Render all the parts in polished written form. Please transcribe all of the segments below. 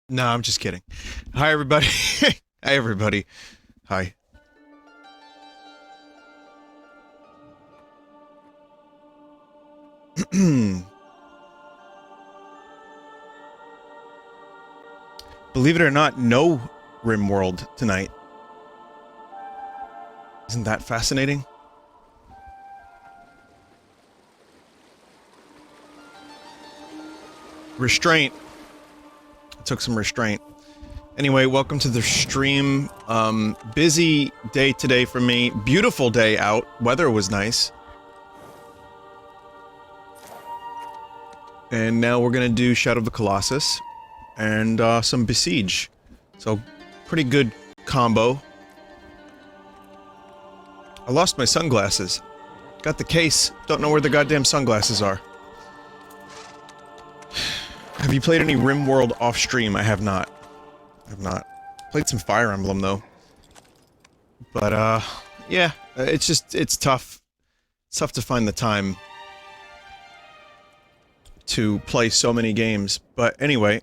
No, I'm just kidding. Hi, everybody. Hi, everybody. Hi. Believe it or not, no RimWorld tonight. Isn't that fascinating? Restraint. It took some restraint. Anyway, welcome to the stream. Busy day today for me. Beautiful day out. Weather was nice. And now we're gonna do Shadow of the Colossus. And, some Besiege. So, pretty good combo. I lost my sunglasses. Got the case. Don't know where the goddamn sunglasses are. Have you played any RimWorld off stream? I have not. I have not. Played some Fire Emblem, though. But, yeah. It's just, it's tough. It's tough to find the time to play so many games. But anyway.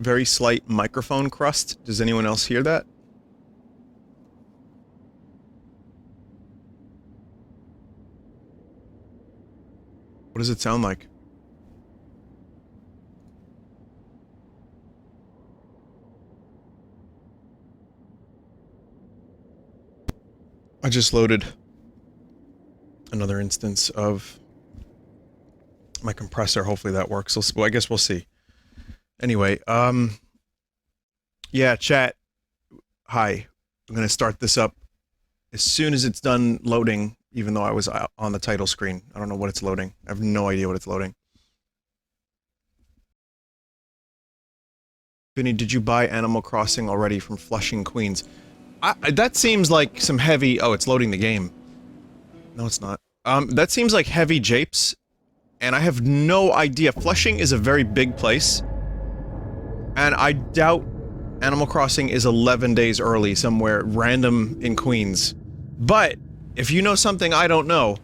Very slight microphone crust. Does anyone else hear that? What does it sound like? I just loaded another instance of my compressor. Hopefully that works. Well, I guess we'll see. Anyway, yeah, chat. Hi. I'm gonna start this up as soon as it's done loading, even though I was on the title screen. I don't know what it's loading. I have no idea what it's loading. Vinny, did you buy Animal Crossing already from Flushing, Queens? That seems like some heavy... Oh, it's loading the game. No, it's not. That seems like heavy japes, and I have no idea. Flushing is a very big place, and I doubt Animal Crossing is 11 days early somewhere random in Queens. But, if you know something I don't know,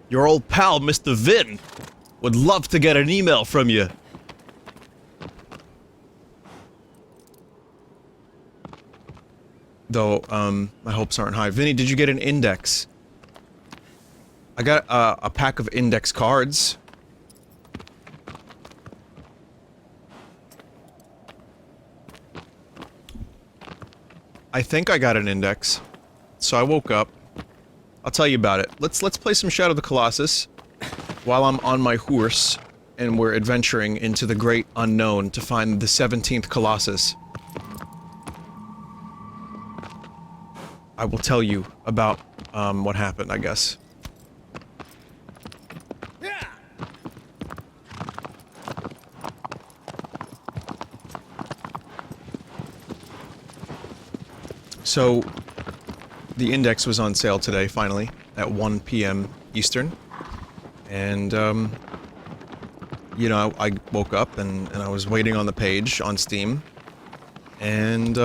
your old pal, Mr. Vin, would love to get an email from you. Though, my hopes aren't high. Vinny, did you get an index? I got, a pack of index cards. I think I got an index. So I woke up. I'll tell you about it. Let's play some Shadow of the Colossus while I'm on my horse and we're adventuring into the great unknown to find the 17th Colossus. I will tell you about, what happened, I guess. So, the index was on sale today, finally, at 1 PM Eastern. And, you know, I woke up and I was waiting on the page on Steam. And,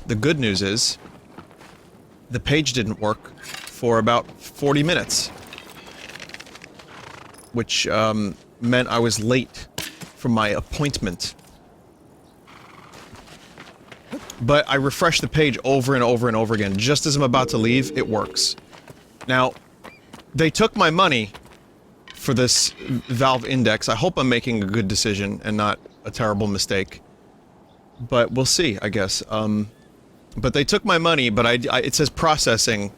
the good news is, the page didn't work for about 40 minutes. Which, meant I was late for my appointment. But I refreshed the page over and over and over again. Just as I'm about to leave, it works. Now, they took my money for this Valve Index. I hope I'm making a good decision and not a terrible mistake. But we'll see, I guess. But they took my money, but it says processing,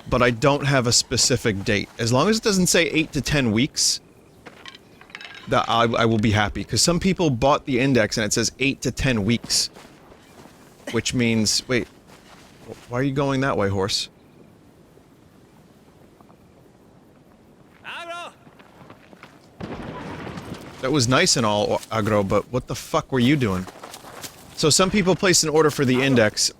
but I don't have a specific date. As long as it doesn't say 8 to 10 weeks, that I will be happy. Because some people bought the Index and it says 8 to 10 weeks. Which means... Wait. Why are you going that way, horse? That was nice and all, Agro, but what the fuck were you doing? So some people placed an order for the Index.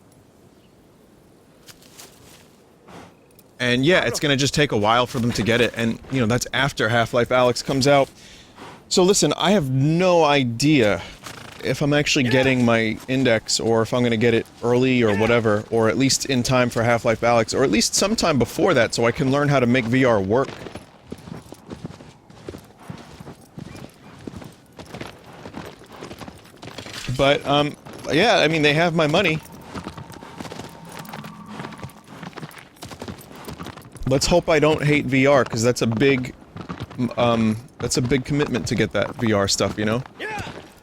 And yeah, it's gonna just take a while for them to get it, and, you know, that's after Half-Life Alyx comes out. So listen, I have no idea if I'm actually getting my Index, or if I'm gonna get it early or whatever, or at least in time for Half-Life Alyx, or at least sometime before that so I can learn how to make VR work. But, yeah, I mean, they have my money. Let's hope I don't hate VR, because that's a big commitment to get that VR stuff, you know?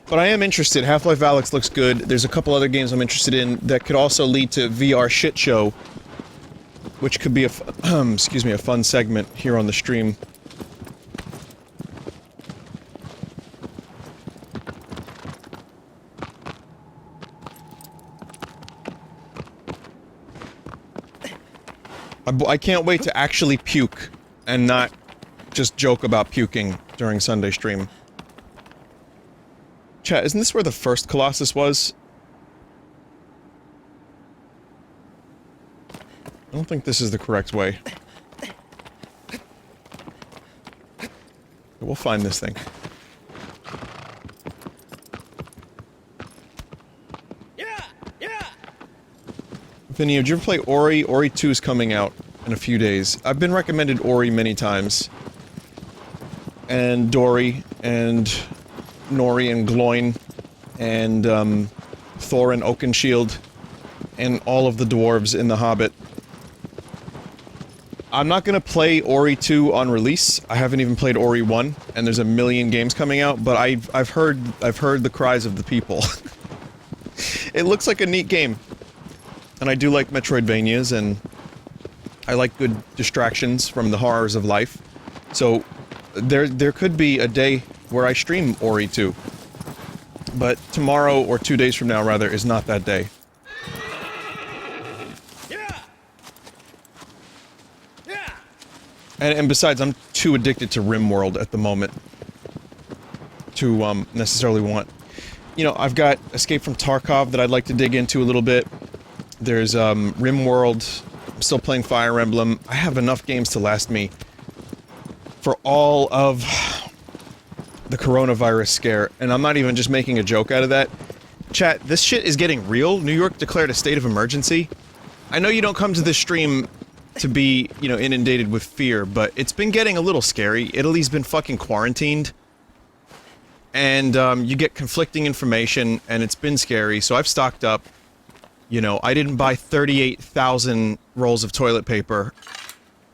But I am interested. Half-Life Alyx looks good. There's a couple other games I'm interested in that could also lead to VR shit show, which could be a excuse me, a fun segment here on the stream. I can't wait to actually puke and not just joke about puking during Sunday stream. Chat, isn't this where the first Colossus was? I don't think this is the correct way. We'll find this thing. Vinny, did you ever play Ori? Ori 2 is coming out in a few days. I've been recommended Ori many times. And Dory, and Nori, and Gloin, and, Thorin Oakenshield, and all of the dwarves in The Hobbit. I'm not gonna play Ori 2 on release. I haven't even played Ori 1, and there's a million games coming out, but I've heard the cries of the people. It looks like a neat game. And I do like Metroidvanias, and I like good distractions from the horrors of life. So, there could be a day where I stream Ori 2. But tomorrow, or 2 days from now, rather, is not that day. And besides, I'm too addicted to RimWorld at the moment to, necessarily want... You know, I've got Escape from Tarkov that I'd like to dig into a little bit. There's, RimWorld. I'm still playing Fire Emblem. I have enough games to last me for all of the coronavirus scare, and I'm not even just making a joke out of that. Chat, this shit is getting real. New York declared a state of emergency. I know you don't come to this stream to be, you know, inundated with fear, but it's been getting a little scary. Italy's been fucking quarantined. And, you get conflicting information, and it's been scary, so I've stocked up. You know, I didn't buy 38,000 rolls of toilet paper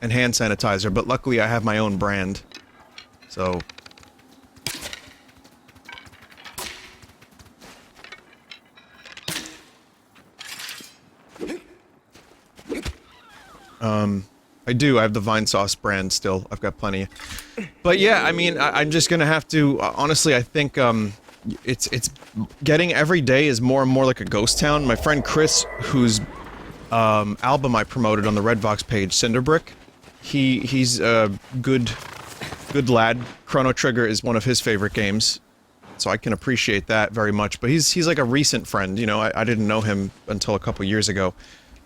and hand sanitizer, but luckily I have my own brand. So... I do. I have the Vinesauce brand still. I've got plenty. But yeah, I mean, I'm just gonna have to... honestly, I think, it's getting every day is more and more like a ghost town. My friend Chris, whose album I promoted on the Redvox page, Cinderbrick, he's a good lad. Chrono Trigger is one of his favorite games, so I can appreciate that very much. But he's like a recent friend, you know. I didn't know him until a couple years ago.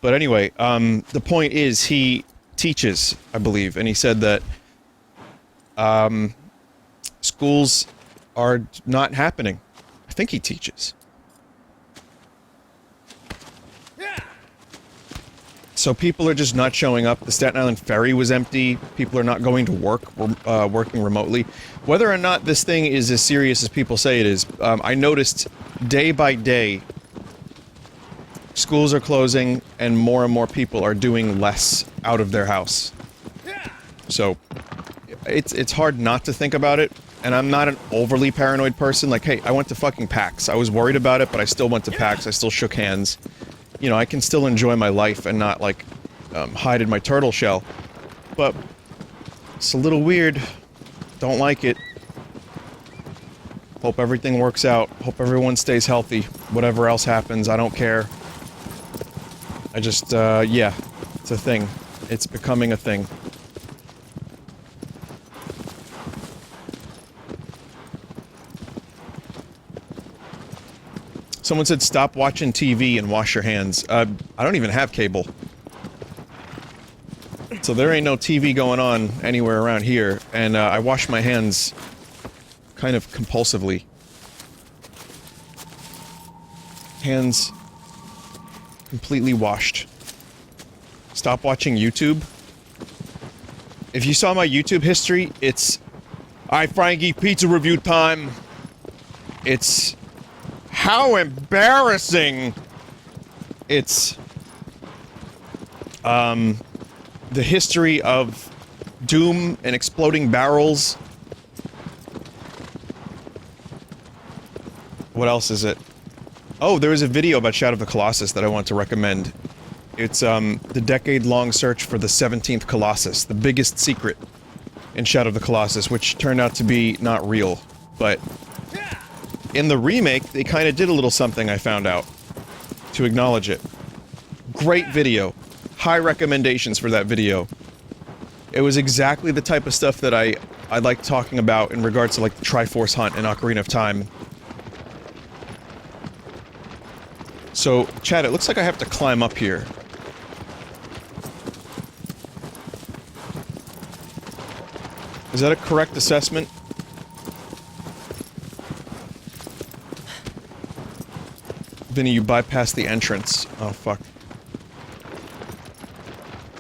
But anyway, the point is he teaches, I believe, and he said that schools are not happening. I think he teaches. So people are just not showing up. The Staten Island ferry was empty. People are not going to work. We're working remotely. Whether or not this thing is as serious as people say it is, I noticed day by day schools are closing and more people are doing less out of their house. So it's hard not to think about it. And I'm not an overly paranoid person. Like, hey, I went to fucking PAX. I was worried about it, but I still went to PAX. I still shook hands. You know, I can still enjoy my life and not, like, hide in my turtle shell. But it's a little weird. Don't like it. Hope everything works out. Hope everyone stays healthy. Whatever else happens, I don't care. I just, yeah. It's a thing. It's becoming a thing. Someone said stop watching TV and wash your hands. I don't even have cable. So there ain't no TV going on anywhere around here, and I wash my hands kind of compulsively. Hands completely washed. Stop watching YouTube. If you saw my YouTube history, it's... Alright, Frankie, pizza review time! It's... How embarrassing! It's, the history of doom and exploding barrels. What else is it? Oh, there was a video about Shadow of the Colossus that I want to recommend. It's, the decade-long search for the 17th Colossus, the biggest secret in Shadow of the Colossus, which turned out to be not real. But in the remake, they kind of did a little something, I found out, to acknowledge it. Great video. High recommendations for that video. It was exactly the type of stuff that I like talking about in regards to, like, the Triforce hunt in Ocarina of Time. So, Chad, it looks like I have to climb up here. Is that a correct assessment? Vinny, you bypassed the entrance. Oh, fuck.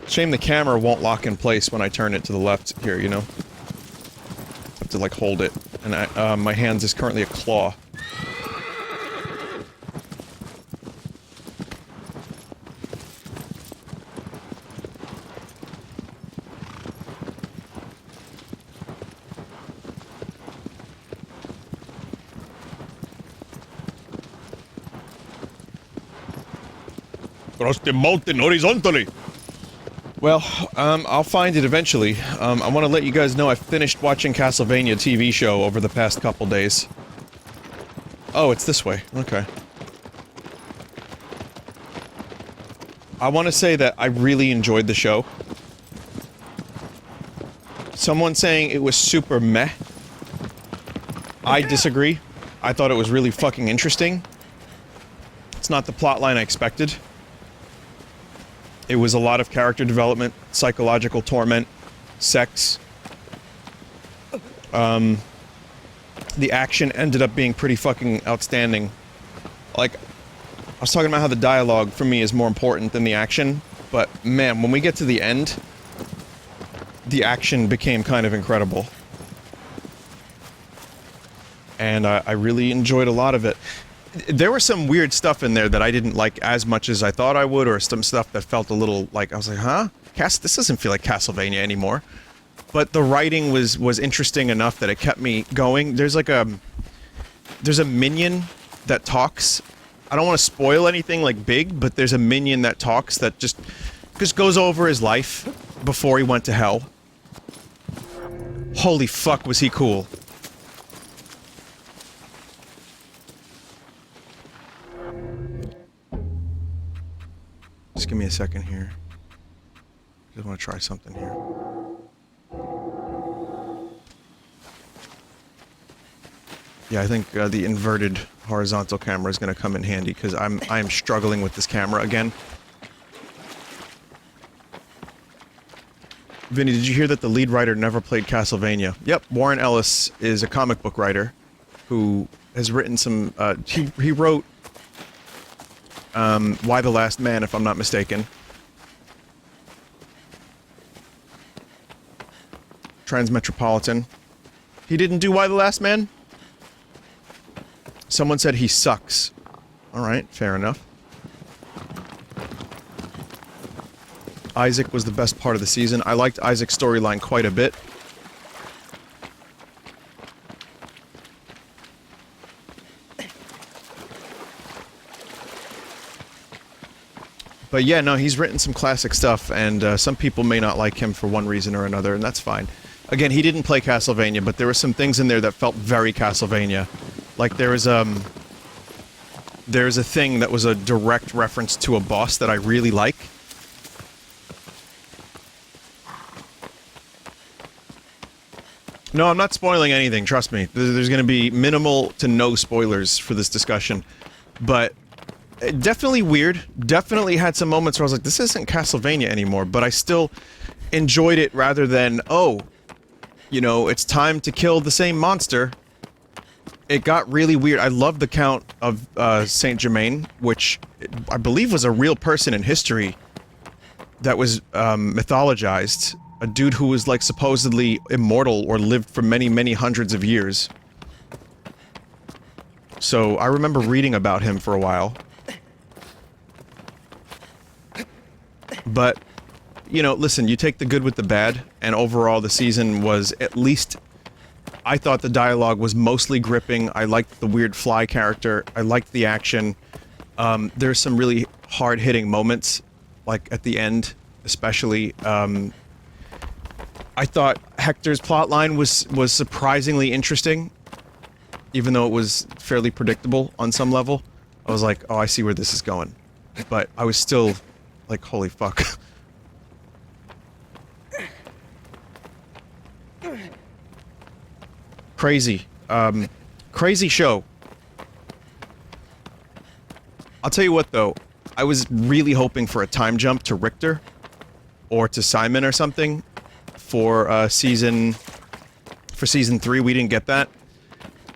Shame the camera won't lock in place when I turn it to the left here, you know? I have to, like, hold it. And my hand is currently a claw. Cross the mountain horizontally. Well, I'll find it eventually. I want to let you guys know I finished watching Castlevania TV show over the past couple days. Oh, it's this way. Okay. I want to say that I really enjoyed the show. Someone saying it was super meh. I disagree. I thought it was really fucking interesting. It's not the plotline I expected. It was a lot of character development, psychological torment, sex. The action ended up being pretty fucking outstanding. Like, I was talking about how the dialogue for me is more important than the action, but man, when we get to the end, the action became kind of incredible. And I really enjoyed a lot of it. There was some weird stuff in there that I didn't like as much as I thought I would, or some stuff that felt a little like, I was like, huh? This doesn't feel like Castlevania anymore. But the writing was interesting enough that it kept me going. There's like there's a minion that talks. I don't want to spoil anything like big, but there's a minion that talks that just goes over his life before he went to hell. Holy fuck, was he cool. Just give me a second here. Just want to try something here. Yeah, I think the inverted horizontal camera is going to come in handy because I am struggling with this camera again. Vinny, did you hear that the lead writer never played Castlevania? Yep, Warren Ellis is a comic book writer who has written some. He wrote Y the Last Man, if I'm not mistaken. Transmetropolitan. He didn't do Y the Last Man? Someone said he sucks. Alright, fair enough. Isaac was the best part of the season. I liked Isaac's storyline quite a bit. But yeah, no, he's written some classic stuff, and some people may not like him for one reason or another, and that's fine. Again, he didn't play Castlevania, but there were some things in there that felt very Castlevania. Like there's a thing that was a direct reference to a boss that I really like. No, I'm not spoiling anything, trust me. There's going to be minimal to no spoilers for this discussion. But definitely weird. Definitely had some moments where I was like, this isn't Castlevania anymore, but I still enjoyed it rather than, oh, you know, it's time to kill the same monster. It got really weird. I love the Count of Saint Germain, which I believe was a real person in history that was mythologized. A dude who was, like, supposedly immortal or lived for many, many hundreds of years. So I remember reading about him for a while. But, you know, listen, you take the good with the bad, and overall the season was at least... I thought the dialogue was mostly gripping. I liked the weird fly character. I liked the action. There's some really hard-hitting moments, like at the end, especially. I thought Hector's plotline was surprisingly interesting, even though it was fairly predictable on some level. I was like, oh, I see where this is going. But I was still like, holy fuck. Crazy. Crazy show. I'll tell you what, though. I was really hoping for a time jump to Richter. Or to Simon or something. For season 3, we didn't get that.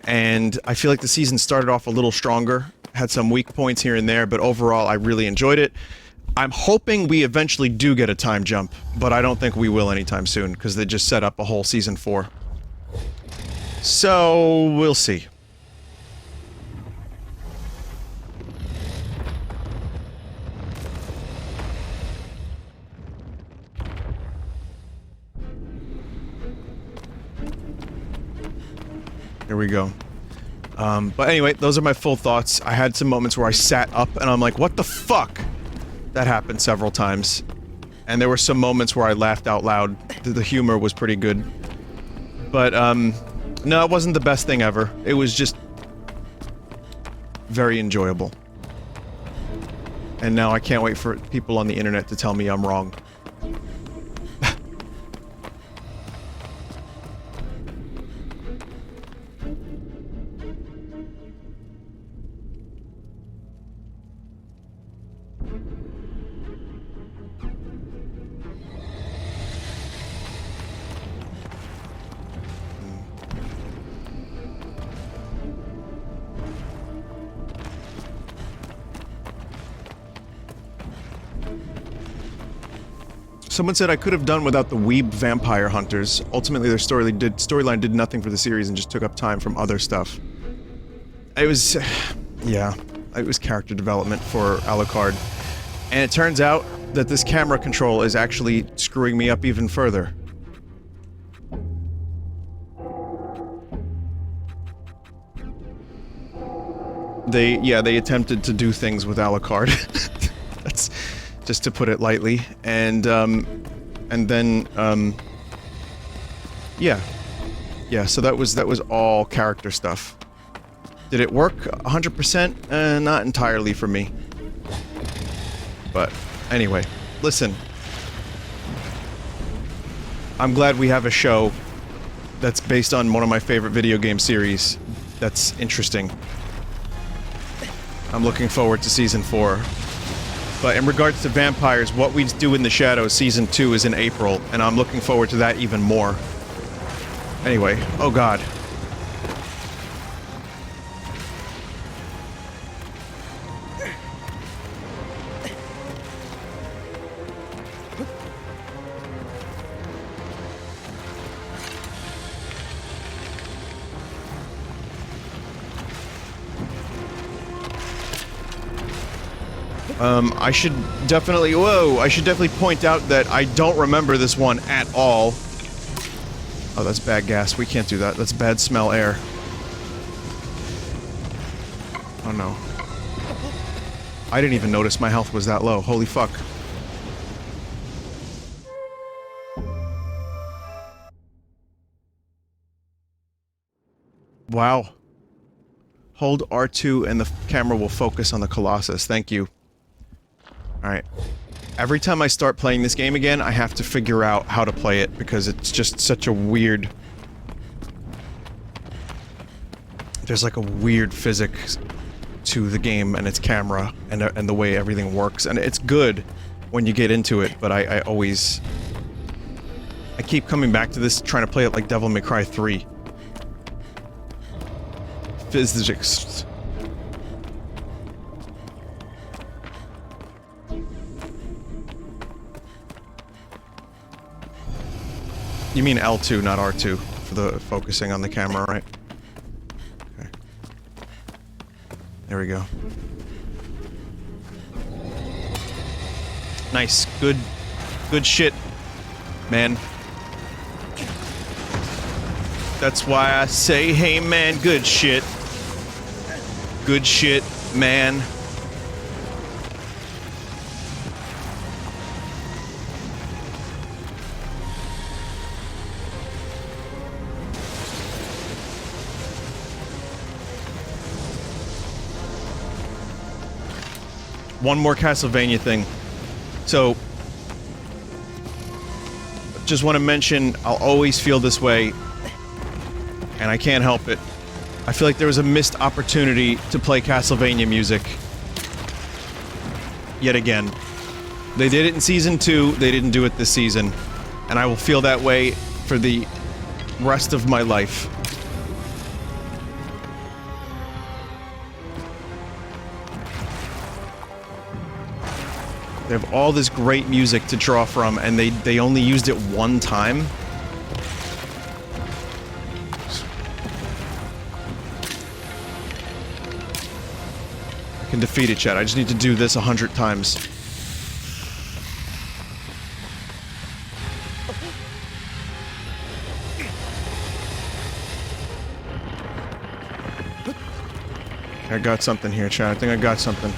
And I feel like the season started off a little stronger. Had some weak points here and there, but overall, I really enjoyed it. I'm hoping we eventually do get a time jump, but I don't think we will anytime soon, because they just set up a whole season 4. So, we'll see. Here we go. But anyway, those are my full thoughts. I had some moments where I sat up and I'm like, what the fuck? That happened several times. And there were some moments where I laughed out loud. The humor was pretty good. But, no, it wasn't the best thing ever. It was just very enjoyable. And now I can't wait for people on the internet to tell me I'm wrong. Someone said I could have done without the weeb vampire hunters. Ultimately, their storyline did nothing for the series and just took up time from other stuff. It was... yeah. It was character development for Alucard. And it turns out that this camera control is actually screwing me up even further. They attempted to do things with Alucard. That's... just to put it lightly, and then, yeah. Yeah, so that was all character stuff. Did it work 100%? Not entirely for me. But, anyway, listen. I'm glad we have a show that's based on one of my favorite video game series that's interesting. I'm looking forward to Season 4. But in regards to vampires, What We Do in the Shadows Season 2 is in April, and I'm looking forward to that even more. Anyway, oh god. I should definitely... whoa! I should definitely point out that I don't remember this one at all. Oh, that's bad gas. We can't do that. That's bad smell air. Oh no. I didn't even notice my health was that low. Holy fuck. Wow. Hold R2 and the camera will focus on the Colossus. Thank you. Alright. Every time I start playing this game again, I have to figure out how to play it, because it's just such a weird... there's like a weird physics to the game and its camera, and the way everything works, and it's good when you get into it, but I always... I keep coming back to this, trying to play it like Devil May Cry 3. Physics... You mean L2, not R2, for the focusing on the camera, right? Okay. There we go. Nice. Good shit, man. That's why I say, hey man, good shit. Good shit, man. One more Castlevania thing. So, just want to mention, I'll always feel this way, and I can't help it. I feel like there was a missed opportunity to play Castlevania music. Yet again. They did it in Season 2, they didn't do it this season. And I will feel that way for the rest of my life. They have all this great music to draw from, and they only used it one time? I can defeat it, chat. I just need to do this 100 times. I got something here, chat. I think I got something.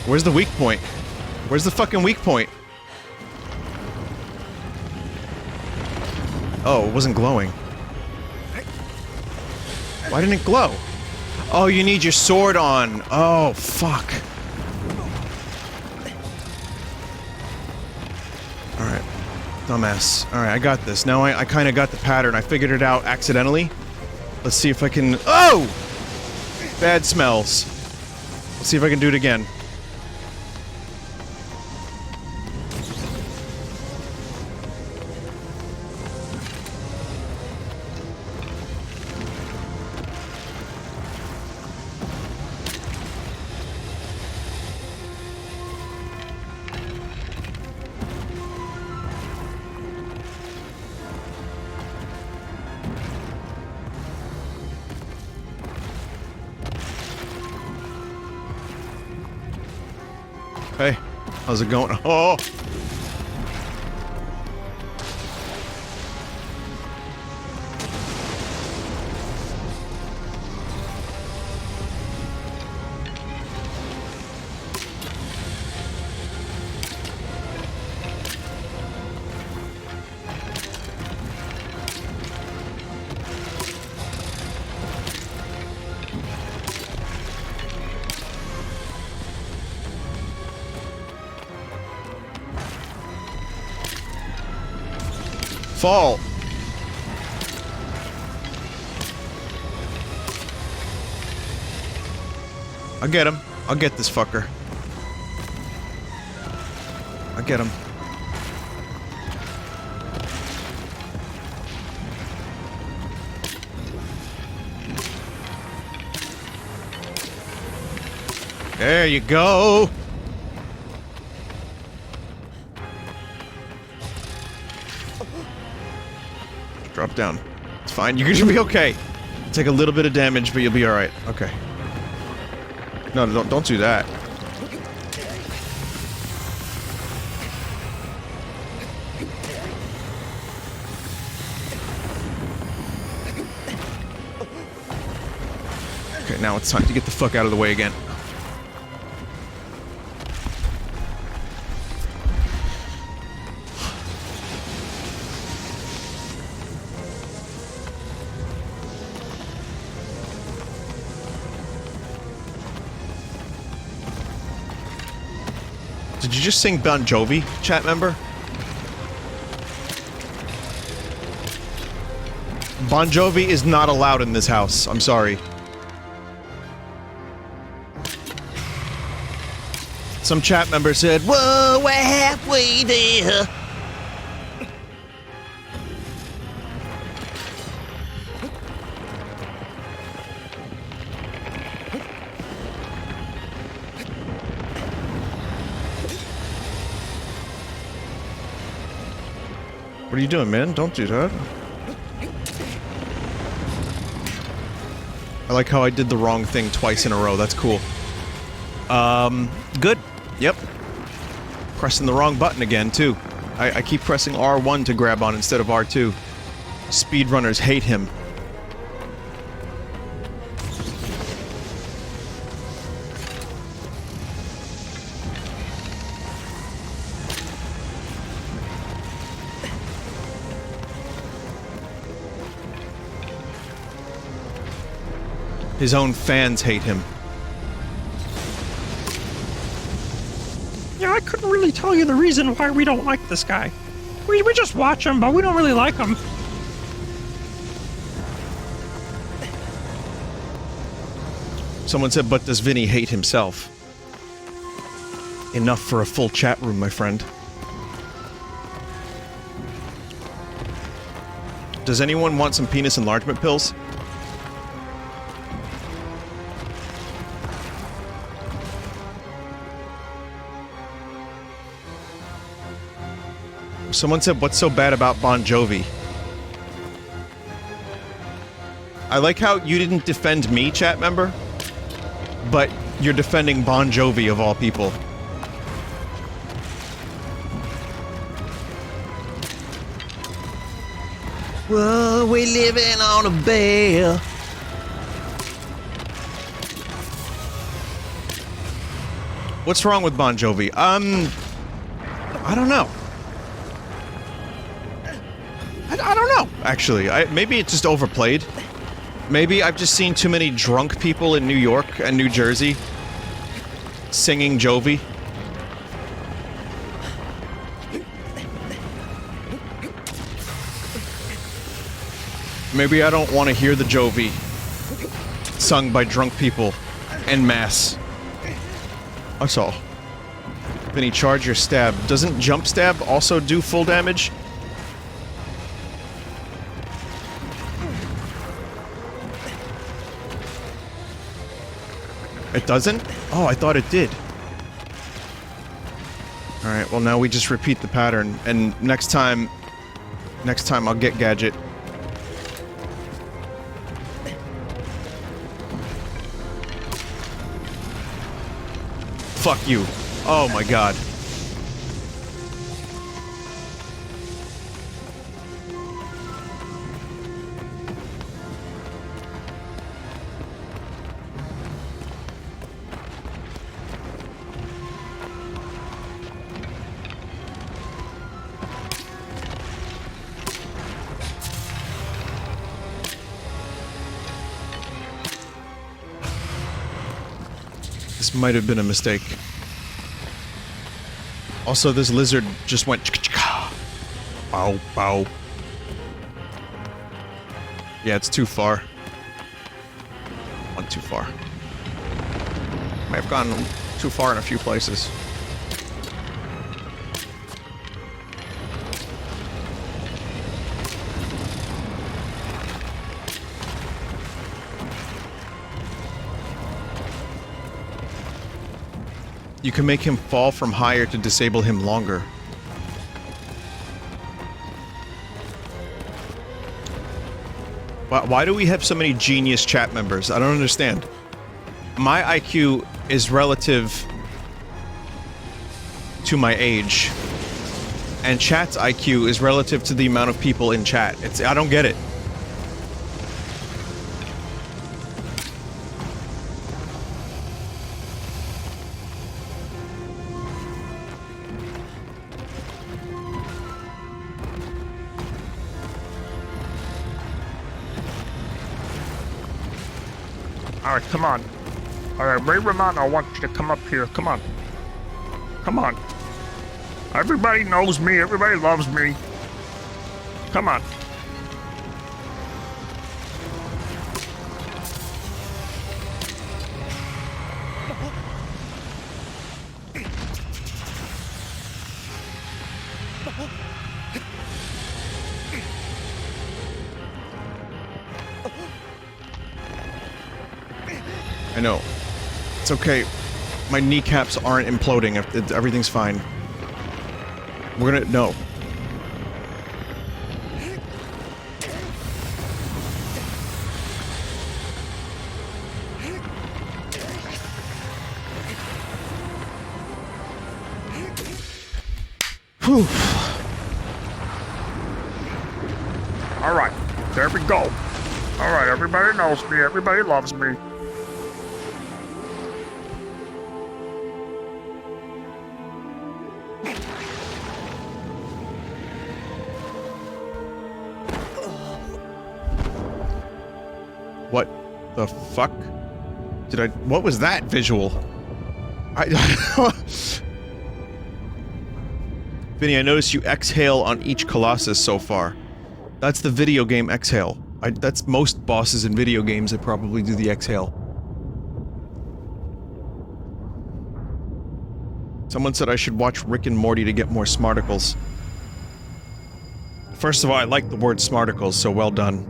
Where's the weak point? Where's the fucking weak point? Oh, it wasn't glowing. Why didn't it glow? Oh, you need your sword on. Oh, fuck. Alright. Dumbass. Alright, I got this. Now I kinda got the pattern. I figured it out accidentally. Let's see if I can... Oh! Bad smells. Let's see if I can do it again. Hey, how's it going? Oh! Fall. I'll get him. I'll get this fucker. I'll get him. There you go. Drop down. It's fine. You're gonna be okay. Take a little bit of damage, but you'll be alright. Okay. No, don't do that. Okay, now it's time to get the fuck out of the way again. Did you just sing Bon Jovi, chat member? Bon Jovi is not allowed in this house. I'm sorry. Some chat member said, "Whoa, we're halfway there." What are you doing, man? Don't do that. I like how I did the wrong thing twice in a row. That's cool. Good. Yep. Pressing the wrong button again, too. I keep pressing R1 to grab on instead of R2. Speedrunners hate him. His own fans hate him. Yeah, I couldn't really tell you the reason why we don't like this guy. We just watch him, but we don't really like him. Someone said, but does Vinny hate himself? Enough for a full chat room, my friend. Does anyone want some penis enlargement pills? Someone said, what's so bad about Bon Jovi? I like how you didn't defend me, chat member, but you're defending Bon Jovi of all people. Whoa, we living on a bear. What's wrong with Bon Jovi? I don't know. I don't know, actually. Maybe it's just overplayed. Maybe I've just seen too many drunk people in New York and New Jersey singing Jovi. Maybe I don't want to hear the Jovi sung by drunk people en masse. That's all. Vinny, charge your stab. Doesn't jump stab also do full damage? It doesn't? Oh, I thought it did. Alright, well now we just repeat the pattern, and next time I'll get Gadget. Fuck you. Oh my god. This might have been a mistake. Also, this lizard just went bow, bow. Yeah, it's too far. Went too far. May have gone too far in a few places. You can make him fall from higher to disable him longer. Why do we have so many genius chat members? I don't understand. My IQ is relative to my age, and chat's IQ is relative to the amount of people in chat. I don't get it. Alright, come on. Alright, Ray Ramon, I want you to come up here. Come on. Come on. Everybody knows me. Everybody loves me. Come on. I know. It's okay. My kneecaps aren't imploding. Everything's fine. We're gonna... No. All right, there we go. All right, everybody knows me. Everybody loves me. What the fuck? What was that visual? Vinny, I noticed you exhale on each Colossus so far. That's the video game exhale. That's most bosses in video games that probably do the exhale. Someone said I should watch Rick and Morty to get more smarticles. First of all, I like the word smarticles, so well done.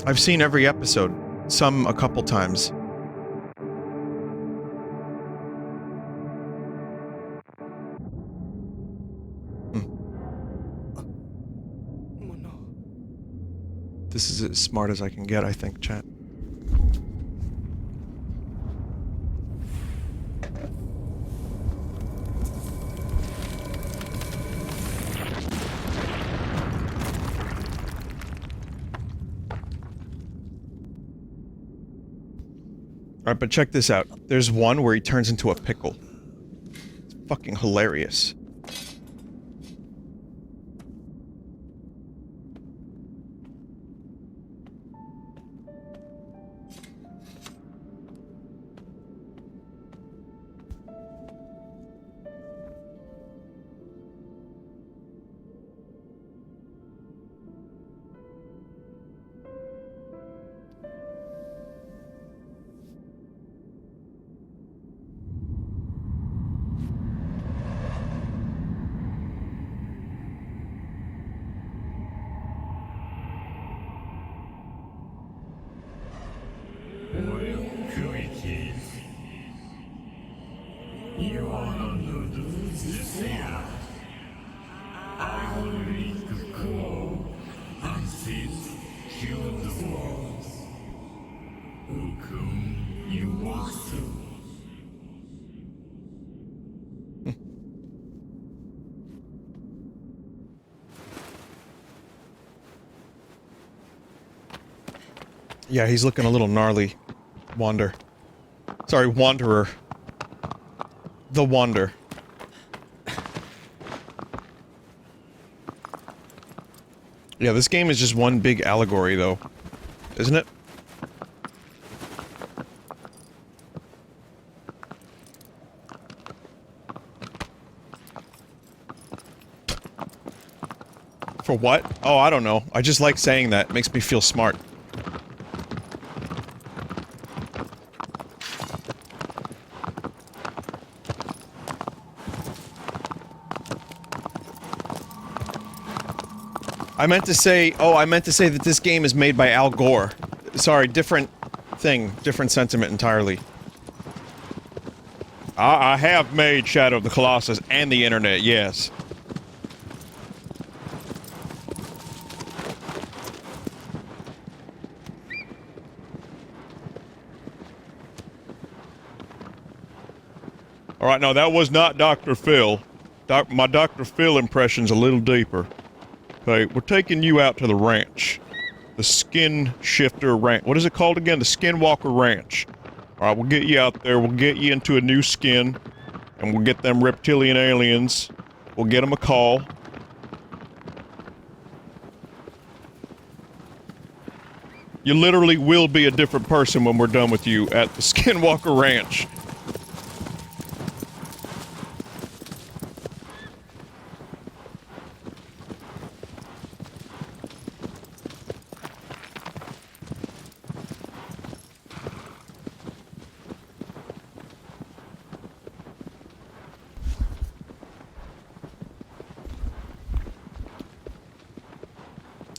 I've seen every episode, some a couple times. This is as smart as I can get, I think, chat. Alright, but check this out. There's one where he turns into a pickle. It's fucking hilarious. Yeah, he's looking a little gnarly. Sorry, Wanderer. The Wander. Yeah, this game is just one big allegory, though. Isn't it? For what? Oh, I don't know. I just like saying that. It makes me feel smart. I meant to say that this game is made by Al Gore. Sorry, different thing, different sentiment entirely. I have made Shadow of the Colossus and the internet, yes. Alright, no, that was not Dr. Phil. My Dr. Phil impression's a little deeper. Okay, we're taking you out to the ranch. The Skin Shifter Ranch. What is it called again? The Skinwalker Ranch. Alright, we'll get you out there, we'll get you into a new skin, and we'll get them reptilian aliens. We'll get them a call. You literally will be a different person when we're done with you at the Skinwalker Ranch.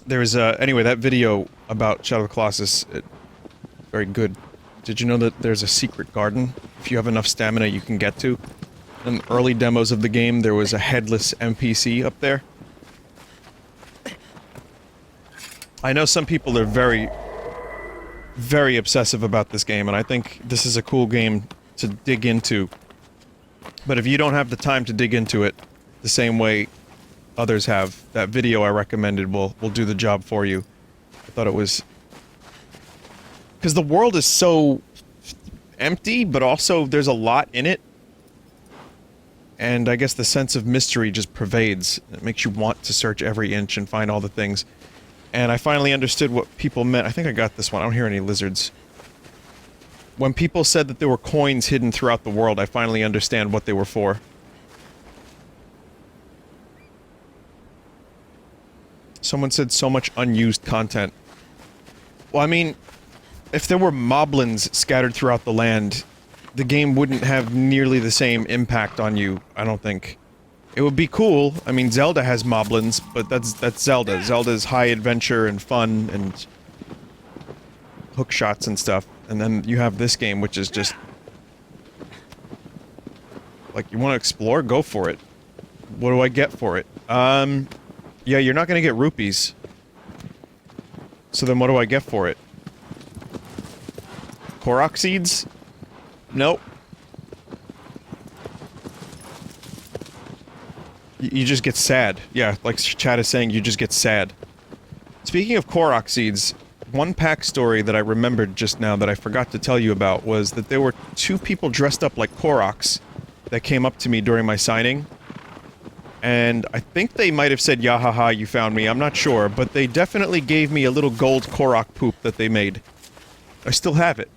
There was, anyway, that video about Shadow of the Colossus, very good. Did you know that there's a secret garden? If you have enough stamina, you can get to. In early demos of the game, there was a headless NPC up there. I know some people are very... very obsessive about this game, and I think this is a cool game to dig into. But if you don't have the time to dig into it the same way others have, that video I recommended will do the job for you. I thought it was... because the world is so empty, but also there's a lot in it. And I guess the sense of mystery just pervades. It makes you want to search every inch and find all the things. And I finally understood what people meant. I think I got this one. I don't hear any lizards. When people said that there were coins hidden throughout the world, I finally understand what they were for. Someone said so much unused content. Well, I mean, if there were moblins scattered throughout the land, the game wouldn't have nearly the same impact on you, I don't think. It would be cool. I mean, Zelda has moblins, but that's Zelda. Zelda's high adventure and fun and hook shots and stuff. And then you have this game, which is just... like, you want to explore? Go for it. What do I get for it? Yeah, you're not gonna get rupees. So then what do I get for it? Korok seeds? Nope. You just get sad. Yeah, like Chad is saying, you just get sad. Speaking of Korok seeds, one pack story that I remembered just now that I forgot to tell you about was that there were 2 people dressed up like Koroks that came up to me during my signing. And I think they might have said, "Yahaha, you found me," I'm not sure, but they definitely gave me a little gold Korok poop that they made. I still have it.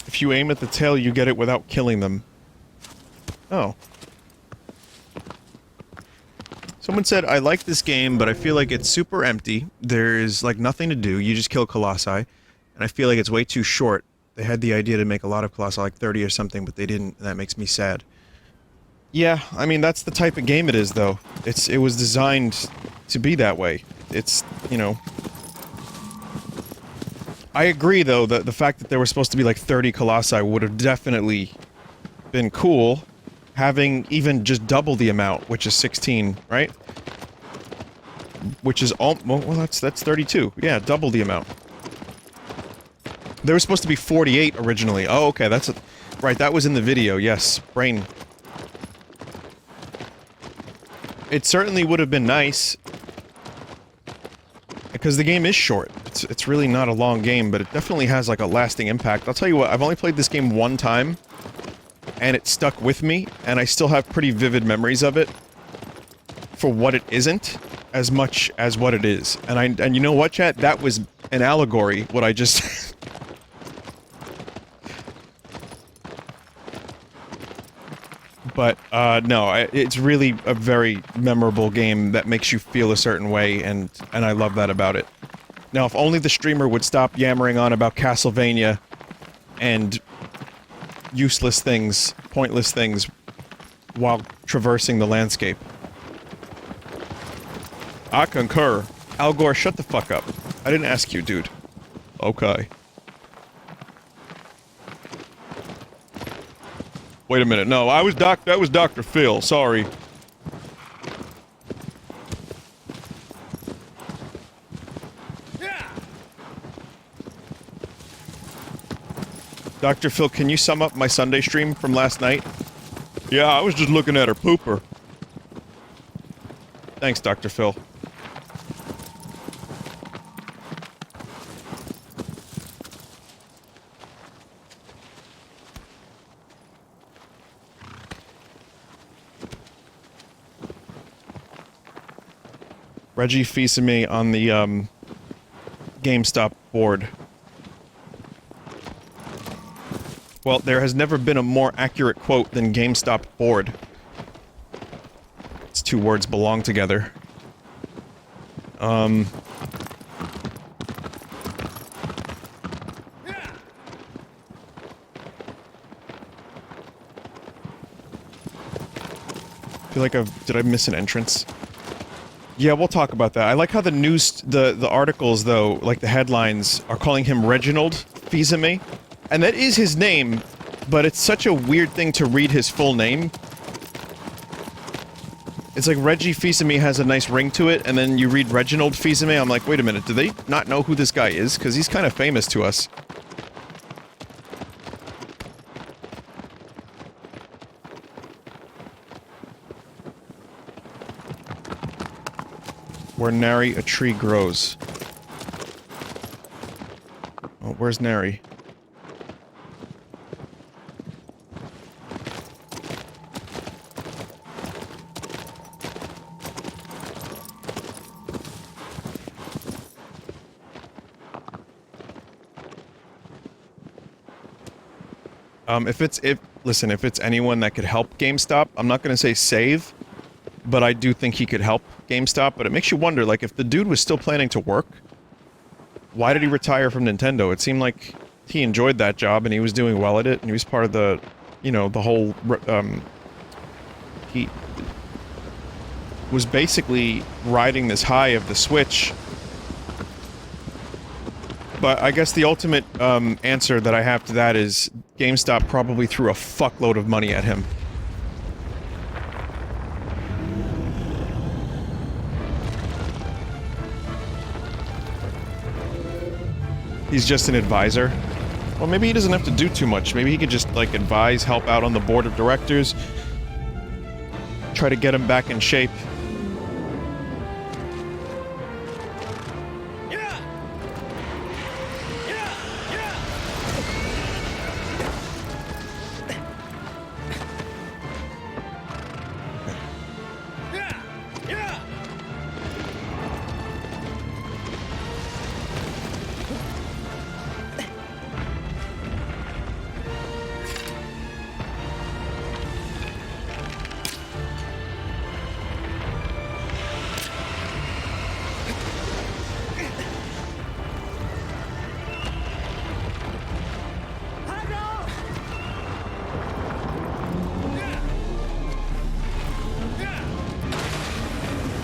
If you aim at the tail, you get it without killing them. Oh. Someone said, "I like this game, but I feel like it's super empty. There's, like, nothing to do. You just kill Colossi. And I feel like it's way too short. They had the idea to make a lot of Colossi, like 30 or something, but they didn't, and that makes me sad." Yeah, I mean, that's the type of game it is, though. It was designed to be that way. It's, you know... I agree, though, that the fact that there were supposed to be like 30 Colossi would have definitely been cool. Having even just double the amount, which is 16, right? Which is all... well, that's 32. Yeah, double the amount. There was supposed to be 48 originally. Oh, okay, that's... right, that was in the video, yes. Brain. It certainly would have been nice. Because the game is short. It's really not a long game, but it definitely has, like, a lasting impact. I'll tell you what, I've only played this game one time, and it stuck with me, and I still have pretty vivid memories of it for what it isn't, as much as what it is. And you know what, chat? That was an allegory, what I just... But, no, it's really a very memorable game that makes you feel a certain way, and I love that about it. Now, if only the streamer would stop yammering on about Castlevania and useless things, pointless things, while traversing the landscape. I concur. Al Gore, shut the fuck up. I didn't ask you, dude. Okay. Wait a minute, no, that was Dr. Phil, sorry. Dr. Phil, can you sum up my Sunday stream from last night? Yeah, I was just looking at her pooper. Thanks, Dr. Phil. Reggie feasted me on the, GameStop board. Well, there has never been a more accurate quote than GameStop bored. Its two words belong together. I feel like did I miss an entrance? Yeah, we'll talk about that. I like how the news, the articles though, like the headlines, are calling him Reginald Fils-Aimé. And that is his name, but it's such a weird thing to read his full name. It's like Reggie Fils-Aimé has a nice ring to it, and then you read Reginald Fils-Aimé, I'm like, wait a minute, do they not know who this guy is? Because he's kind of famous to us. Where nary a tree grows. Oh, where's Nary? Listen, if it's anyone that could help GameStop, I'm not gonna say save, but I do think he could help GameStop, but it makes you wonder, like, if the dude was still planning to work, why did he retire from Nintendo? It seemed like he enjoyed that job and he was doing well at it, and he was part of the, you know, the whole, he was basically riding this high of the Switch. But I guess the ultimate, answer that I have to that is GameStop probably threw a fuckload of money at him. He's just an advisor. Well, maybe he doesn't have to do too much. Maybe he could just, like, advise, help out on the board of directors, try to get him back in shape.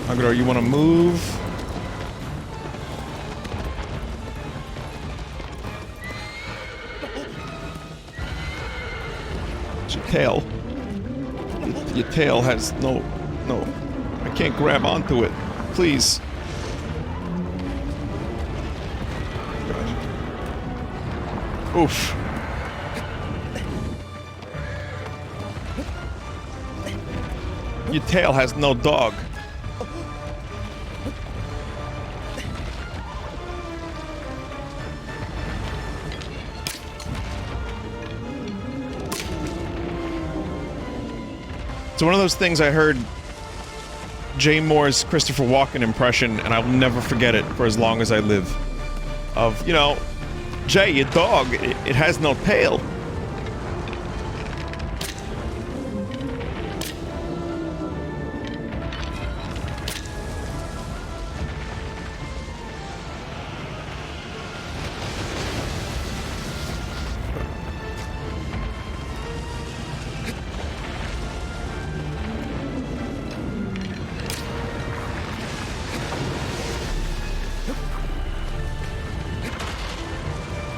Agro, you want to move? It's your tail. Your tail has no... I can't grab onto it. Please. God. Oof. Your tail has no dog. It's one of those things I heard Jay Moore's Christopher Walken impression, and I'll never forget it for as long as I live. Of, you know, Jay, your dog, it has no tail.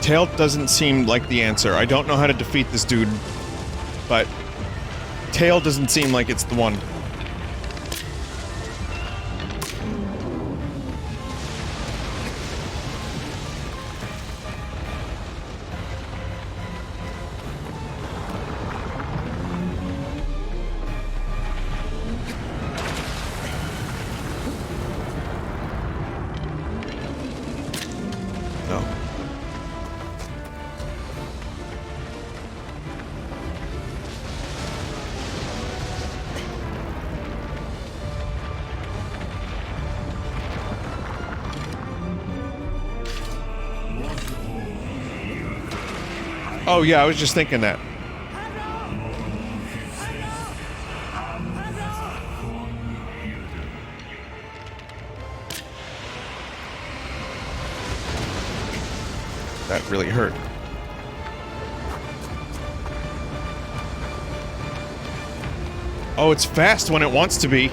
Tail doesn't seem like the answer. I don't know how to defeat this dude, but tail doesn't seem like it's the one. No. Oh yeah, I was just thinking that. That really hurt. Oh, it's fast when it wants to be.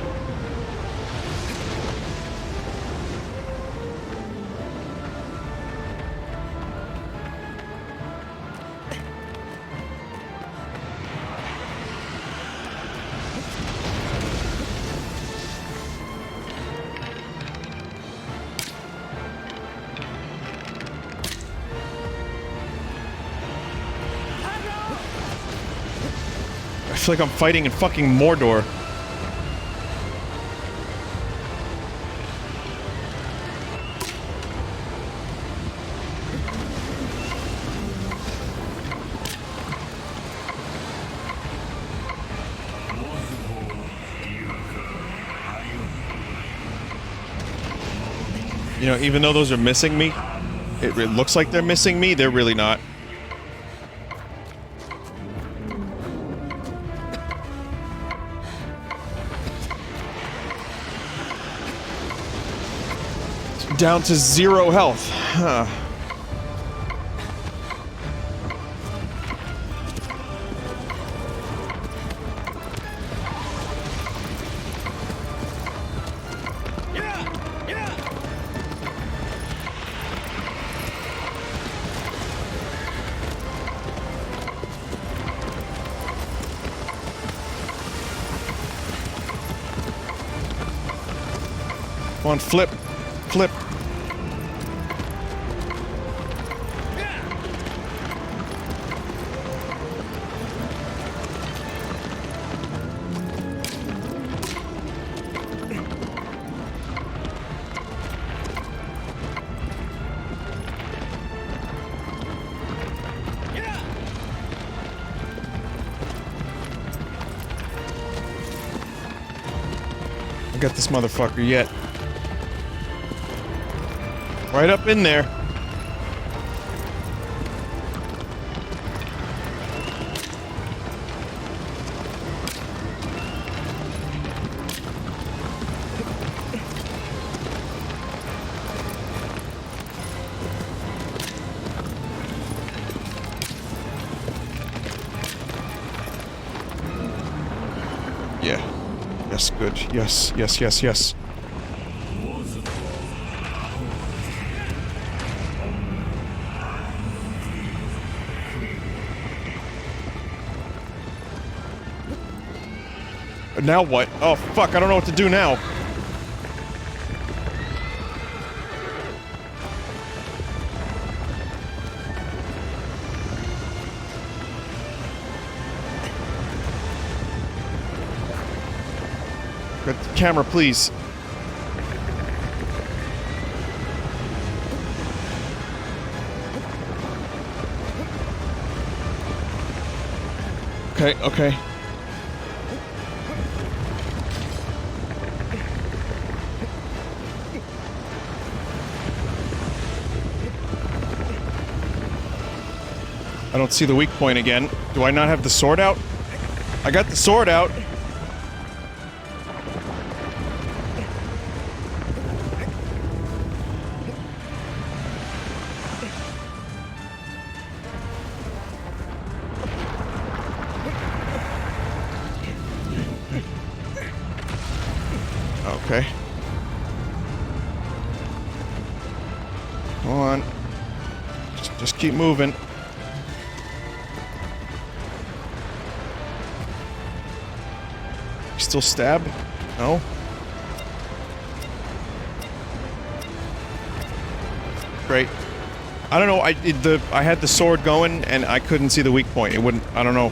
I feel like I'm fighting in fucking Mordor. You know, even though those are missing me, it looks like they're missing me, they're really not. Down to 0 health. Huh. Come on, flip. Flip. I got this motherfucker yet. Right up in there. Yeah. Yes, good. Yes, yes, yes, yes. Now what? Oh, fuck, I don't know what to do now. Got the camera, please. Okay, okay. I don't see the weak point again. Do I not have the sword out? I got the sword out. Okay. Come on. Just keep moving. Still stab? No? Great. I don't know, I had the sword going and I couldn't see the weak point. It wouldn't, I don't know.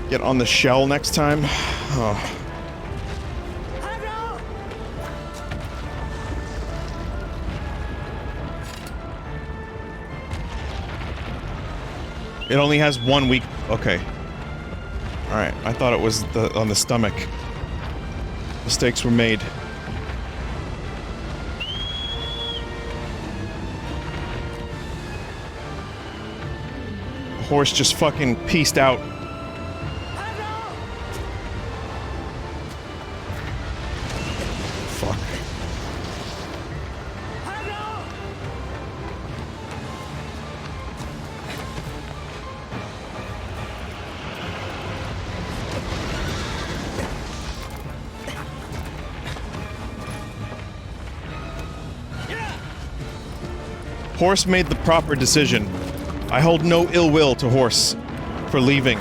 Get on the shell next time? Oh. It only has one weak, okay. Alright, I thought it was on the stomach. Mistakes were made. horse just fucking pieced out. Fuck. Horse made the proper decision. I hold no ill will to Horse for leaving.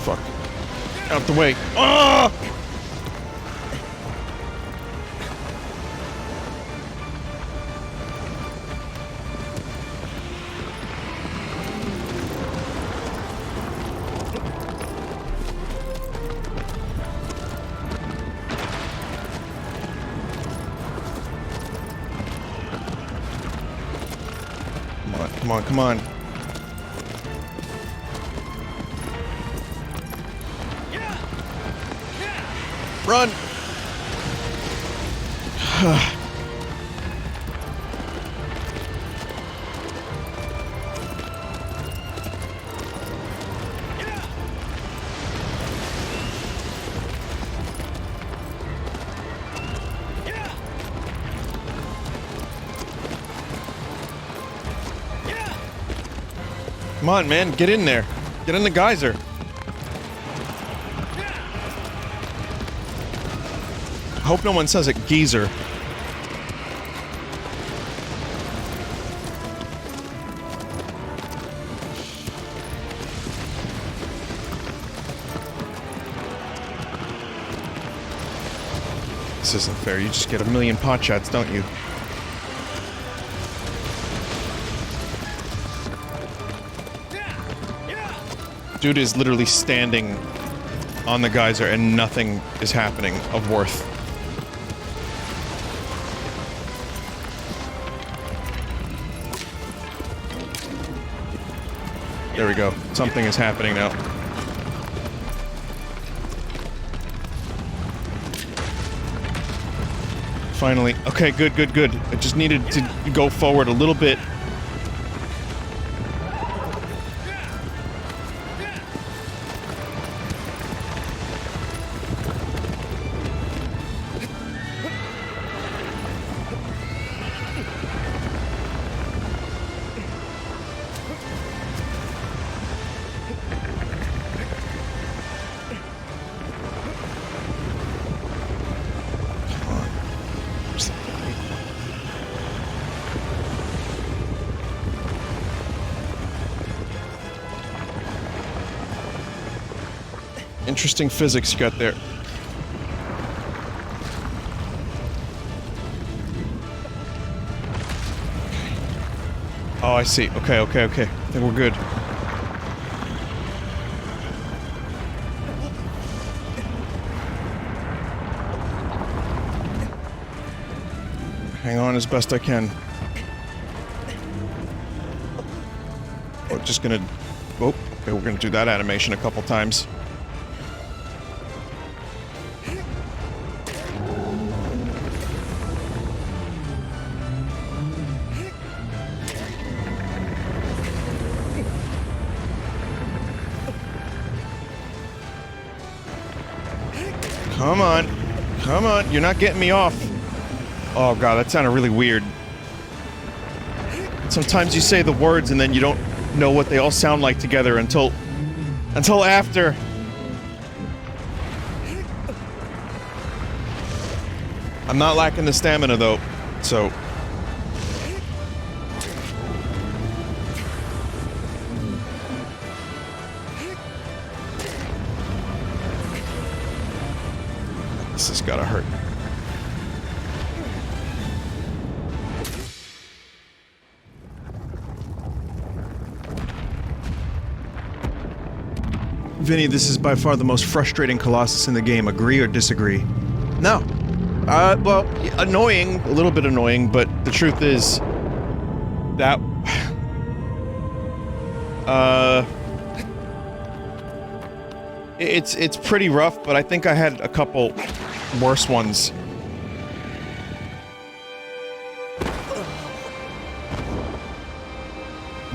Fuck. Out the way. Ah! Come on, come on, come on. Run! Come on, man, get in there. Get in the geyser. I hope no one says it geezer. This isn't fair. You just get a million pot shots, don't you? Dude is literally standing on the geyser and nothing is happening of worth. There we go. Something is happening now. Finally. Okay, good, good, good. I just needed to go forward a little bit. Interesting physics you got there. Oh, I see. Okay, okay, okay. I think we're good. Hang on as best I can. Oh, just gonna... Oh, okay, we're gonna do that animation a couple times. Come on. Come on. You're not getting me off. Oh god, that sounded really weird. Sometimes you say the words and then you don't know what they all sound like together until after. I'm not lacking the stamina though, so... This has gotta hurt. Vinny, this is by far the most frustrating Colossus in the game. Agree or disagree? No. Well, annoying, a little bit annoying, but the truth is that it's pretty rough, but I think I had a couple worse ones.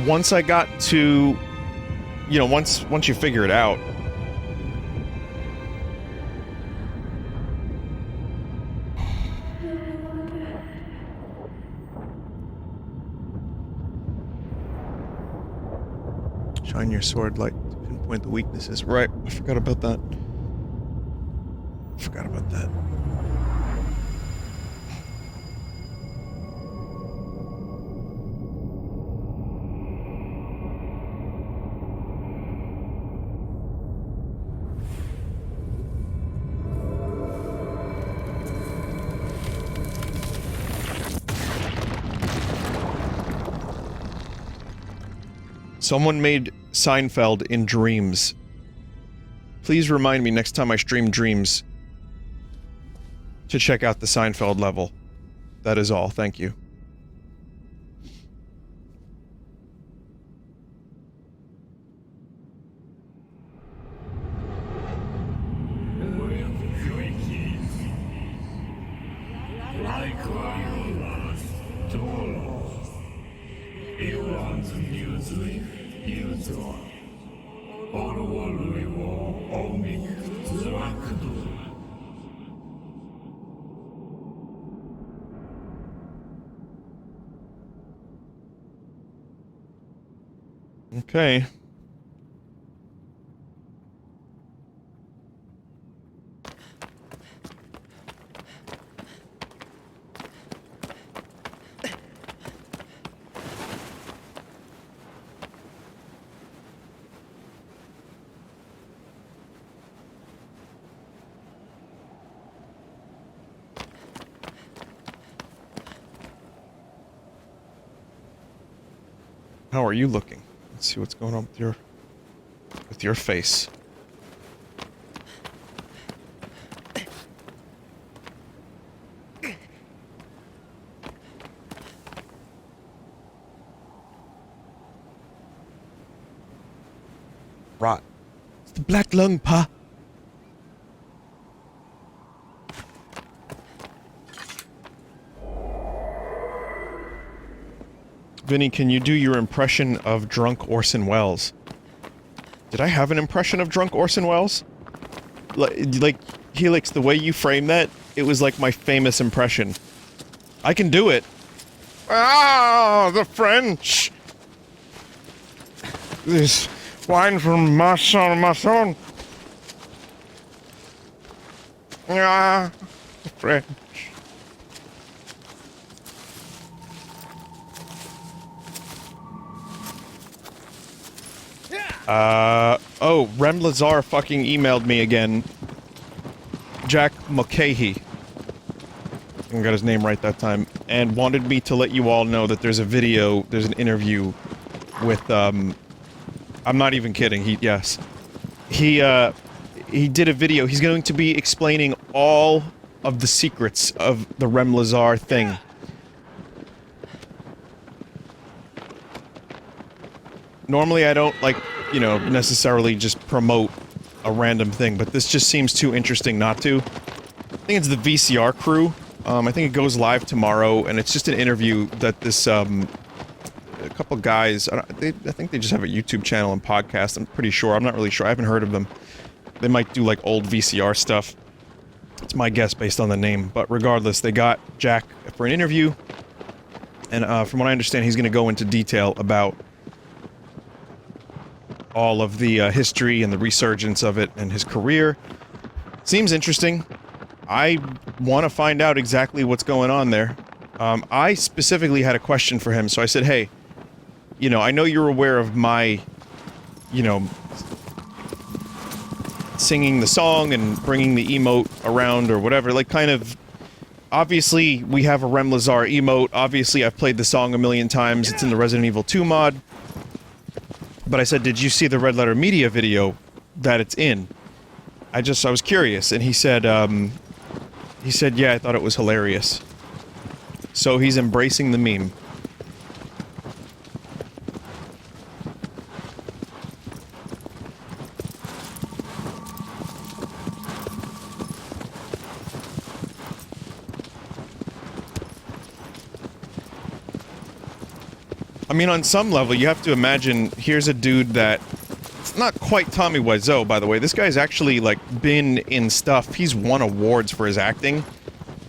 Once I got to, you know, once you figure it out. Shine your sword light to pinpoint the weaknesses. Right, I forgot about that. Forgot about that. Someone made Seinfeld in Dreams. Please remind me next time I stream Dreams to check out the Seinfeld level. That is all, thank you. Okay. How are you looking? Let's see what's going on with your face. Rot. It's the black lung, pa. Vinny, can you do your impression of drunk Orson Welles? Did I have an impression of drunk Orson Welles? Like, Helix, the way you frame that, it was like my famous impression. I can do it. Ah, the French! This wine from Masson. Ah, the French. Oh, Rem Lazar fucking emailed me again. Jack Mulcahy. I got his name right that time. And wanted me to let you all know that there's an interview with, I'm not even kidding, he did a video. He's going to be explaining all of the secrets of the Rem Lazar thing. Normally I don't, like, you know, necessarily just promote a random thing, but this just seems too interesting not to. I think it's the VCR crew. I think it goes live tomorrow, and it's just an interview that this, a couple guys, I think they just have a YouTube channel and podcast, I'm pretty sure. I'm not really sure. I haven't heard of them. They might do, like, old VCR stuff. It's my guess based on the name, but regardless, they got Jack for an interview, and from what I understand, he's gonna go into detail about all of the history and the resurgence of it and his career. Seems interesting. I want to find out exactly what's going on there. I specifically had a question for him, so I said, hey, you know, I know you're aware of my, you know, singing the song and bringing the emote around or whatever, like, kind of, obviously, we have a Rem Lazar emote, obviously I've played the song a million times, it's in the Resident Evil 2 mod. But I said, did you see the Red Letter Media video that it's in? I was curious, and he said, He said, yeah, I thought it was hilarious. So he's embracing the meme. I mean, on some level, you have to imagine, here's a dude that... It's not quite Tommy Wiseau, by the way. This guy's actually, like, been in stuff. He's won awards for his acting.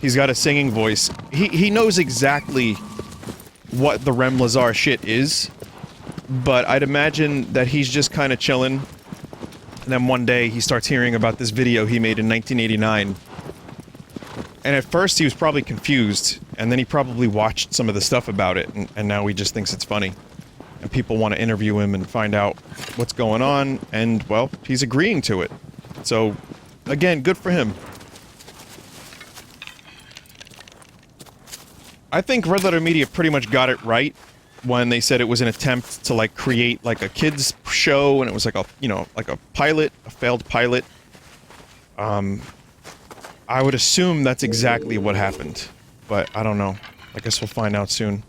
He's got a singing voice. He knows exactly what the Rem Lazar shit is. But I'd imagine that he's just kind of chilling. And then one day, he starts hearing about this video he made in 1989. And at first, he was probably confused. And then he probably watched some of the stuff about it. And now he just thinks it's funny. And people want to interview him and find out what's going on. And, well, he's agreeing to it. So, again, good for him. I think Red Letter Media pretty much got it right when they said it was an attempt to, like, create, like, a kids show, and it was like a, you know, like a pilot, a failed pilot. I would assume that's exactly what happened, but I don't know. I guess we'll find out soon.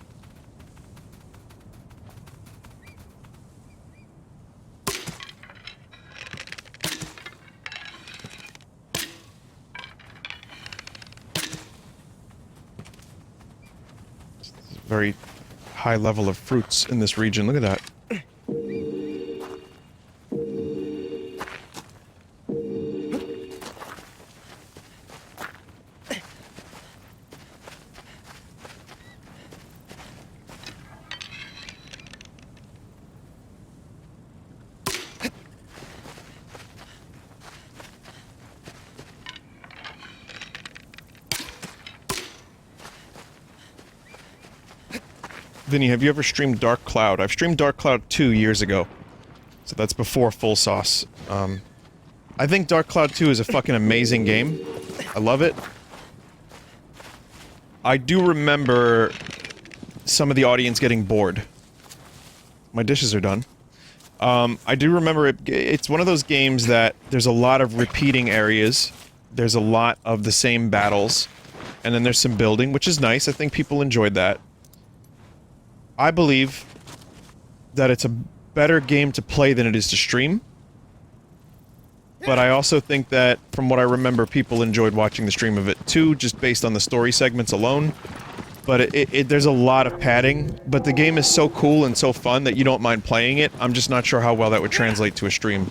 Very high level of fruits in this region. Look at that. Vinny, have you ever streamed Dark Cloud? I've streamed Dark Cloud 2 years ago. So that's before Full Sauce. I think Dark Cloud 2 is a fucking amazing game. I love it. I do remember some of the audience getting bored. My dishes are done. I do remember it's one of those games that there's a lot of repeating areas. There's a lot of the same battles. And then there's some building, which is nice. I think people enjoyed that. I believe that it's a better game to play than it is to stream. But I also think that, from what I remember, people enjoyed watching the stream of it too, just based on the story segments alone. But there's a lot of padding, but the game is so cool and so fun that you don't mind playing it. I'm just not sure how well that would translate to a stream.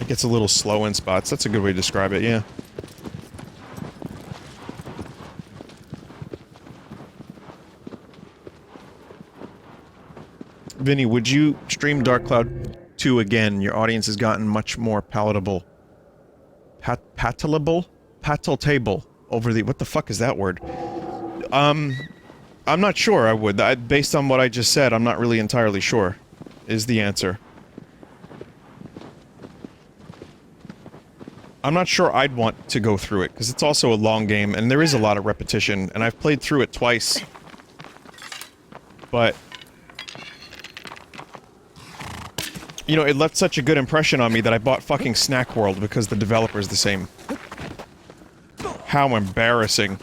It gets a little slow in spots. That's a good way to describe it, yeah. Vinny, would you stream Dark Cloud 2 again? Your audience has gotten much more palatable. Palatable over the... What the fuck is that word? I'm not sure I would. Based on what I just said, I'm not really entirely sure, is the answer. I'm not sure I'd want to go through it, because it's also a long game, and there is a lot of repetition, and I've played through it twice. But... you know, it left such a good impression on me that I bought fucking Snack World because the developer's the same. How embarrassing.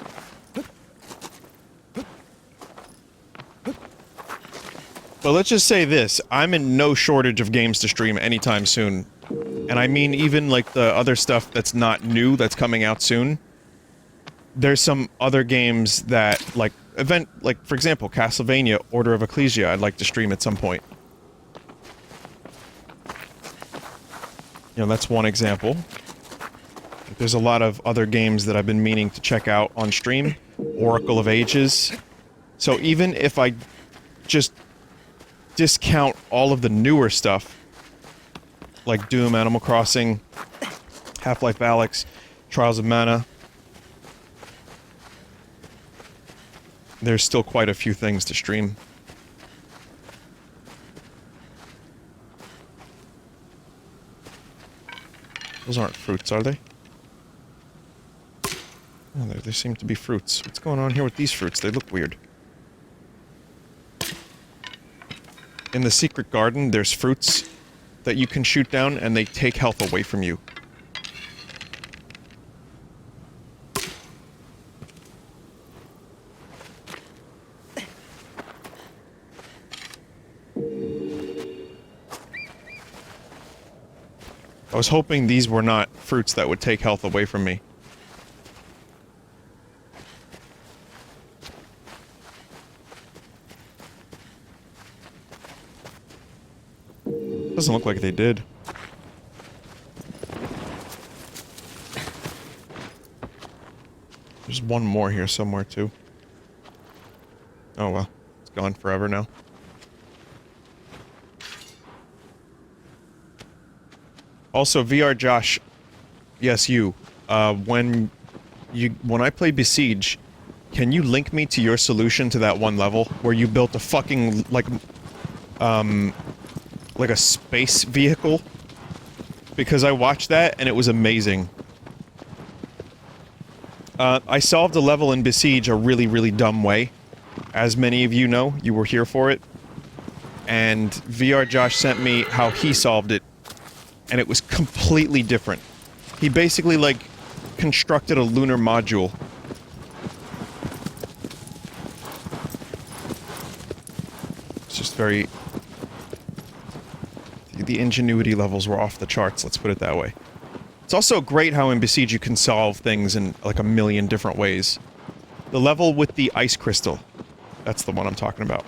But let's just say this, I'm in no shortage of games to stream anytime soon. And I mean even like the other stuff that's not new, that's coming out soon. There's some other games that, like, for example, Castlevania, Order of Ecclesia, I'd like to stream at some point. You know, that's one example. There's a lot of other games that I've been meaning to check out on stream. Oracle of Ages. So even if I just discount all of the newer stuff, like Doom, Animal Crossing, Half-Life Alyx, Trials of Mana, there's still quite a few things to stream. Those aren't fruits, are they? Oh, there seem to be fruits. What's going on here with these fruits? They look weird. in the secret garden, there's fruits that you can shoot down, and they take health away from you. I was hoping these were not fruits that would take health away from me. Doesn't look like they did. There's one more here somewhere, too. Oh well, it's gone forever now. Also, VR Josh, yes, you. When I play Besiege, can you link me to your solution to that one level where you built a fucking like a space vehicle? Because I watched that and it was amazing. I solved a level in Besiege a really, really dumb way. As many of you know, you were here for it. And VR Josh sent me how he solved it. And it was completely different. He basically, like, constructed a lunar module. It's just very... The ingenuity levels were off the charts, let's put it that way. It's also great how in Besiege you can solve things in, like, a million different ways. The level with the ice crystal. That's the one I'm talking about.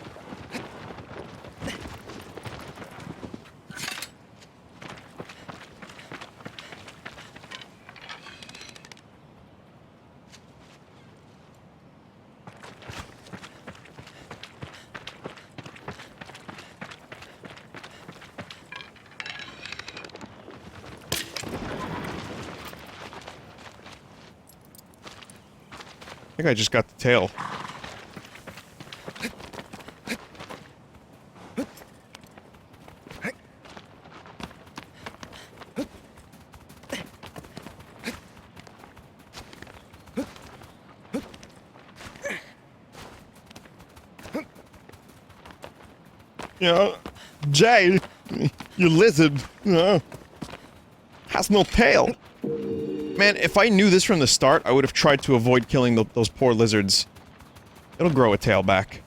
I think I just got the tail. Jay, you lizard, has no tail. Man, if I knew this from the start, I would have tried to avoid killing those poor lizards. It'll grow a tail back.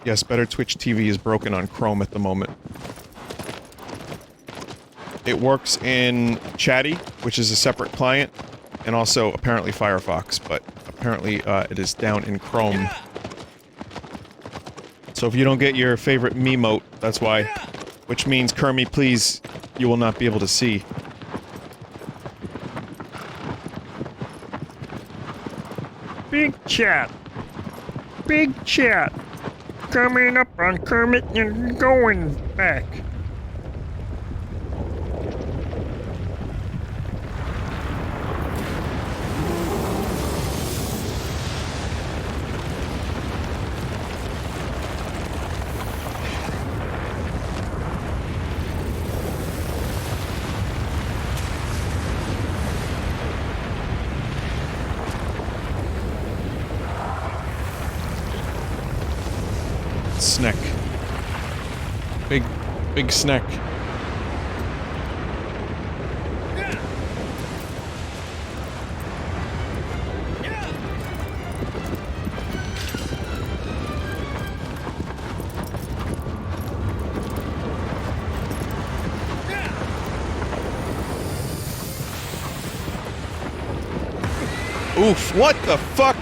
Yes, Better Twitch TV is broken on Chrome at the moment. It works in Chatty, which is a separate client, and also apparently Firefox, but apparently it is down in Chrome. So if you don't get your favorite Memote, that's why. Which means, Kermie, please, you will not be able to see. Big chat. Big chat. Coming up on Kermit and going back. Snack. Big snack. Oof, what the fuck?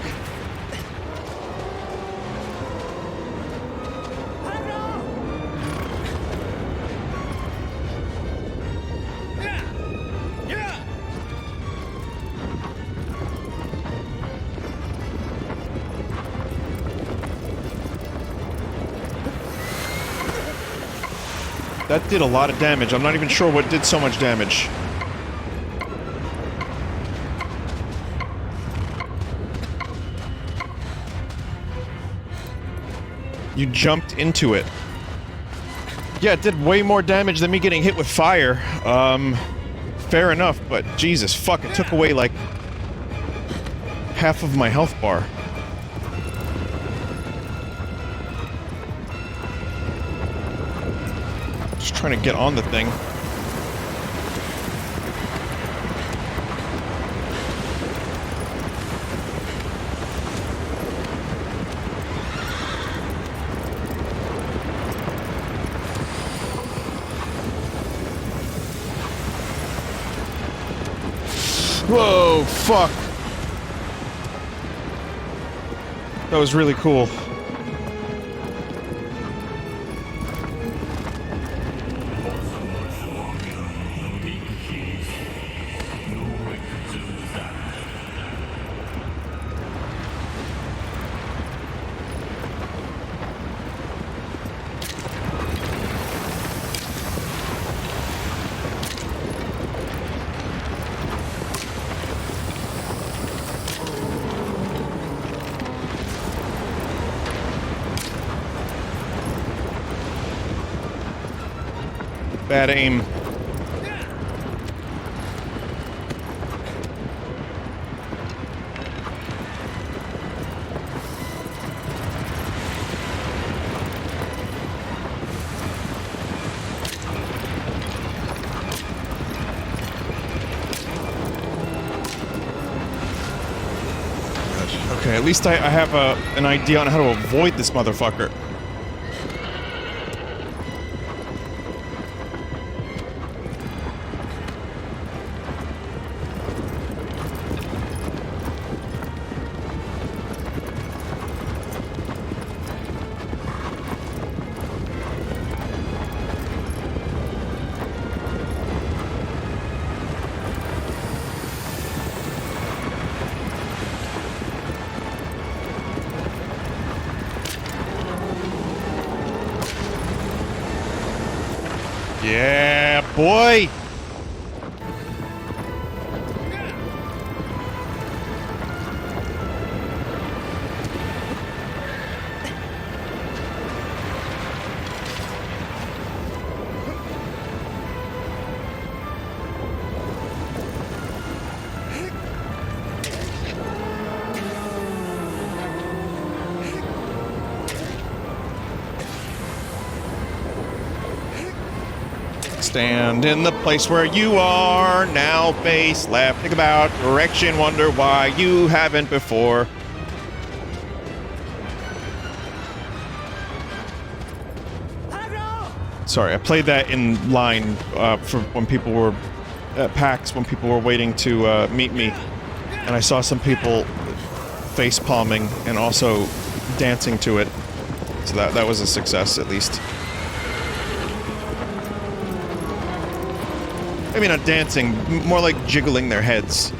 That did a lot of damage. I'm not even sure what did so much damage. You jumped into it. Yeah, it did way more damage than me getting hit with fire. Fair enough, but Jesus, fuck, it took away, like, half of my health bar. Just trying to get on the thing. Whoa, fuck. That was really cool. Bad aim. Okay, at least I have an idea on how to avoid this motherfucker. Yeah, boy! Stand in the place where you are, now face left, think about direction, wonder why you haven't before. Sorry, I played that in line for when people were at PAX, when people were waiting to meet me, and I saw some people face palming and also dancing to it, so that was a success at least. Maybe not dancing, more like jiggling their heads.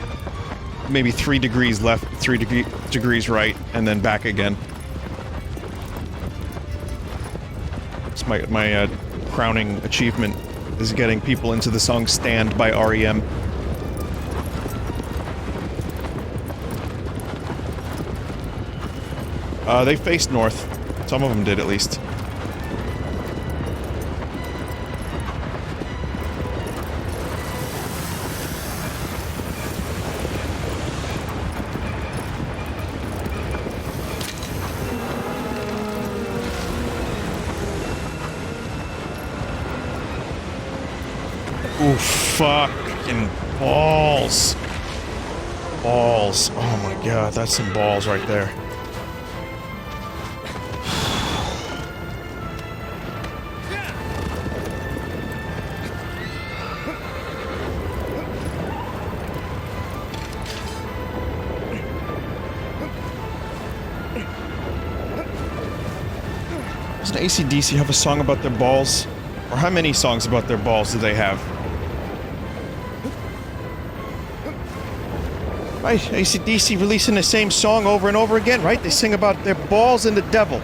Maybe 3 degrees left, 3 degrees right, and then back again. It's my crowning achievement, is getting people into the song Stand by REM. They faced north. Some of them did, at least. Ooh, fucking balls. Balls. Oh my god, that's some balls right there. Doesn't AC/DC have a song about their balls? Or how many songs about their balls do they have? Right, AC/DC releasing the same song over and over again, right? They sing about their balls and the devil.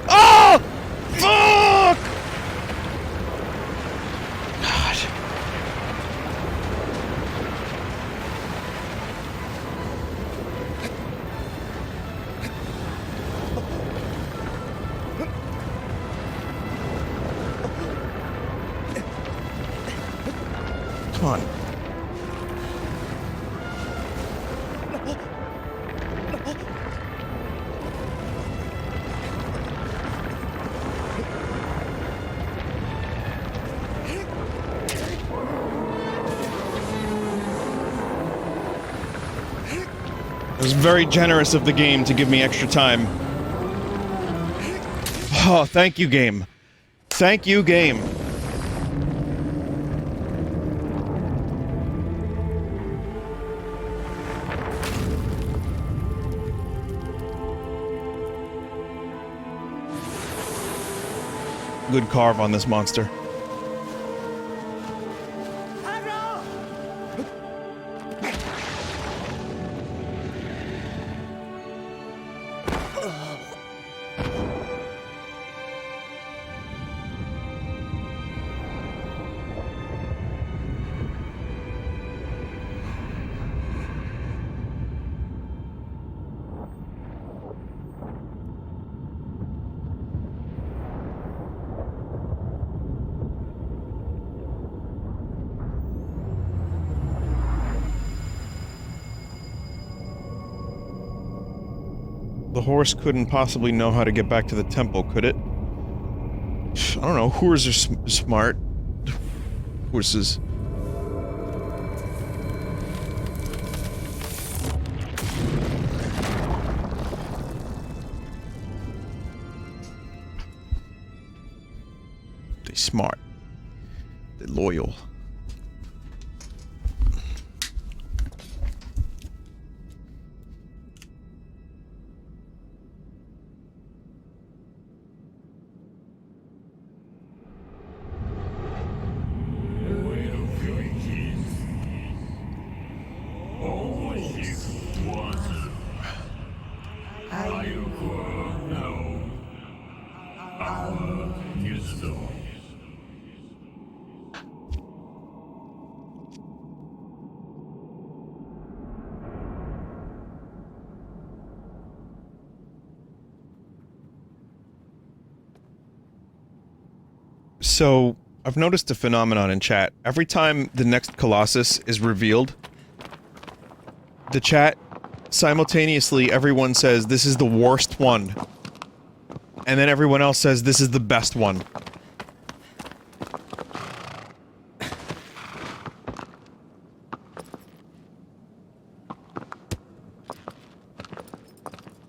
Oh! Fuck! Come on. It was very generous of the game to give me extra time. Oh, thank you, game. Thank you, game. Good carve on this monster. The horse couldn't possibly know how to get back to the temple, could it? I don't know, horses are smart. Horses. They smart. They loyal. So, I've noticed a phenomenon in chat. Every time the next Colossus is revealed, the chat, simultaneously everyone says, this is the worst one. And then everyone else says, this is the best one.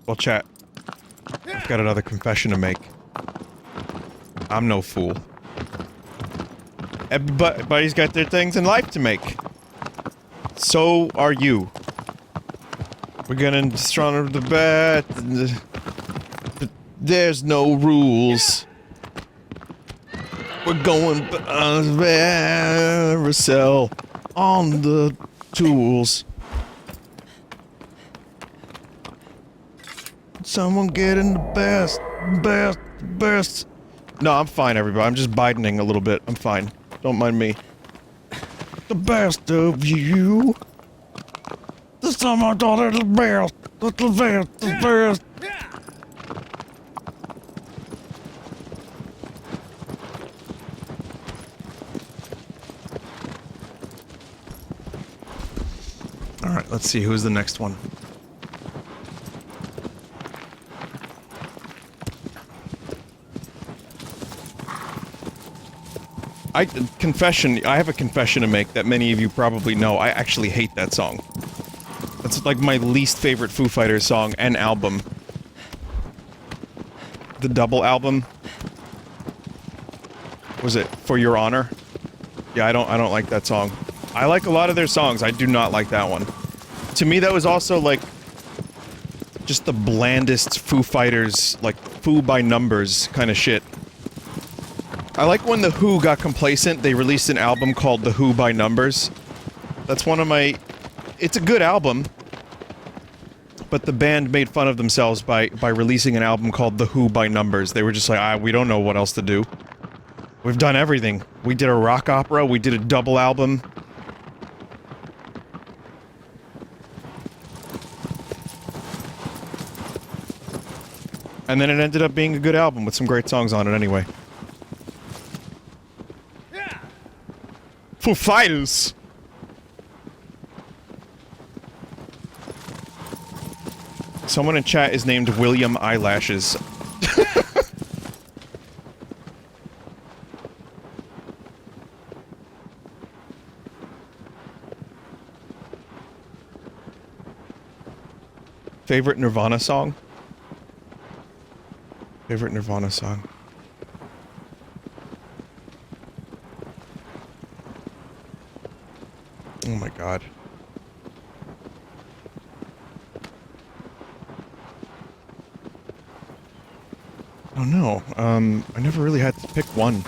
Well, chat, I've got another confession to make. I'm no fool. Everybody's got their things in life to make. So are you. We're getting stronger the bet. There's no rules. We're going carousel on the tools. Someone getting the best. No, I'm fine, everybody. I'm just bidening a little bit. I'm fine. Don't mind me. The best of you. This time I thought it was best. The best. Alright, let's see. Who's the next one? I have a confession to make that many of you probably know. I actually hate that song. That's like my least favorite Foo Fighters song and album. The double album. Was it For Your Honor? Yeah, I don't like that song. I like a lot of their songs. I do not like that one. To me, that was also like just the blandest Foo Fighters, like Foo by numbers kind of shit. I like when The Who got complacent, they released an album called The Who by Numbers. That's one of my... It's a good album. But the band made fun of themselves by releasing an album called The Who by Numbers. They were just like, we don't know what else to do. We've done everything. We did a rock opera, we did a double album. And then it ended up being a good album with some great songs on it anyway. Foo Fighters! Someone in chat is named William Eyelashes. Favorite Nirvana song? Favorite Nirvana song? Oh my god. Oh no, I never really had to pick one.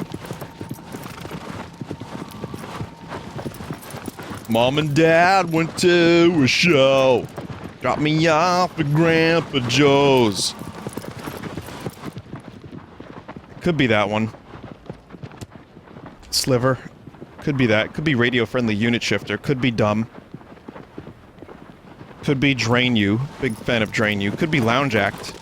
Mom and Dad went to a show. Dropped me off at Grandpa Joe's. Could be that one. Sliver. Could be that. Could be radio-friendly unit shifter. Could be dumb. Could be Drain You. Big fan of Drain You. Could be Lounge Act.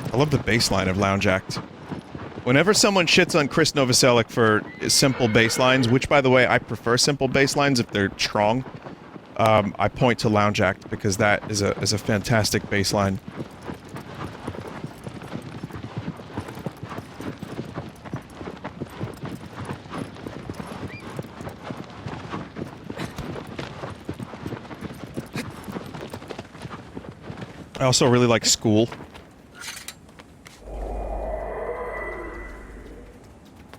I love the bass line of Lounge Act. Whenever someone shits on Chris Novoselic for simple bass lines, which, by the way, I prefer simple bass lines if they're strong, I point to Lounge Act because that is a fantastic bass line. I also really like School.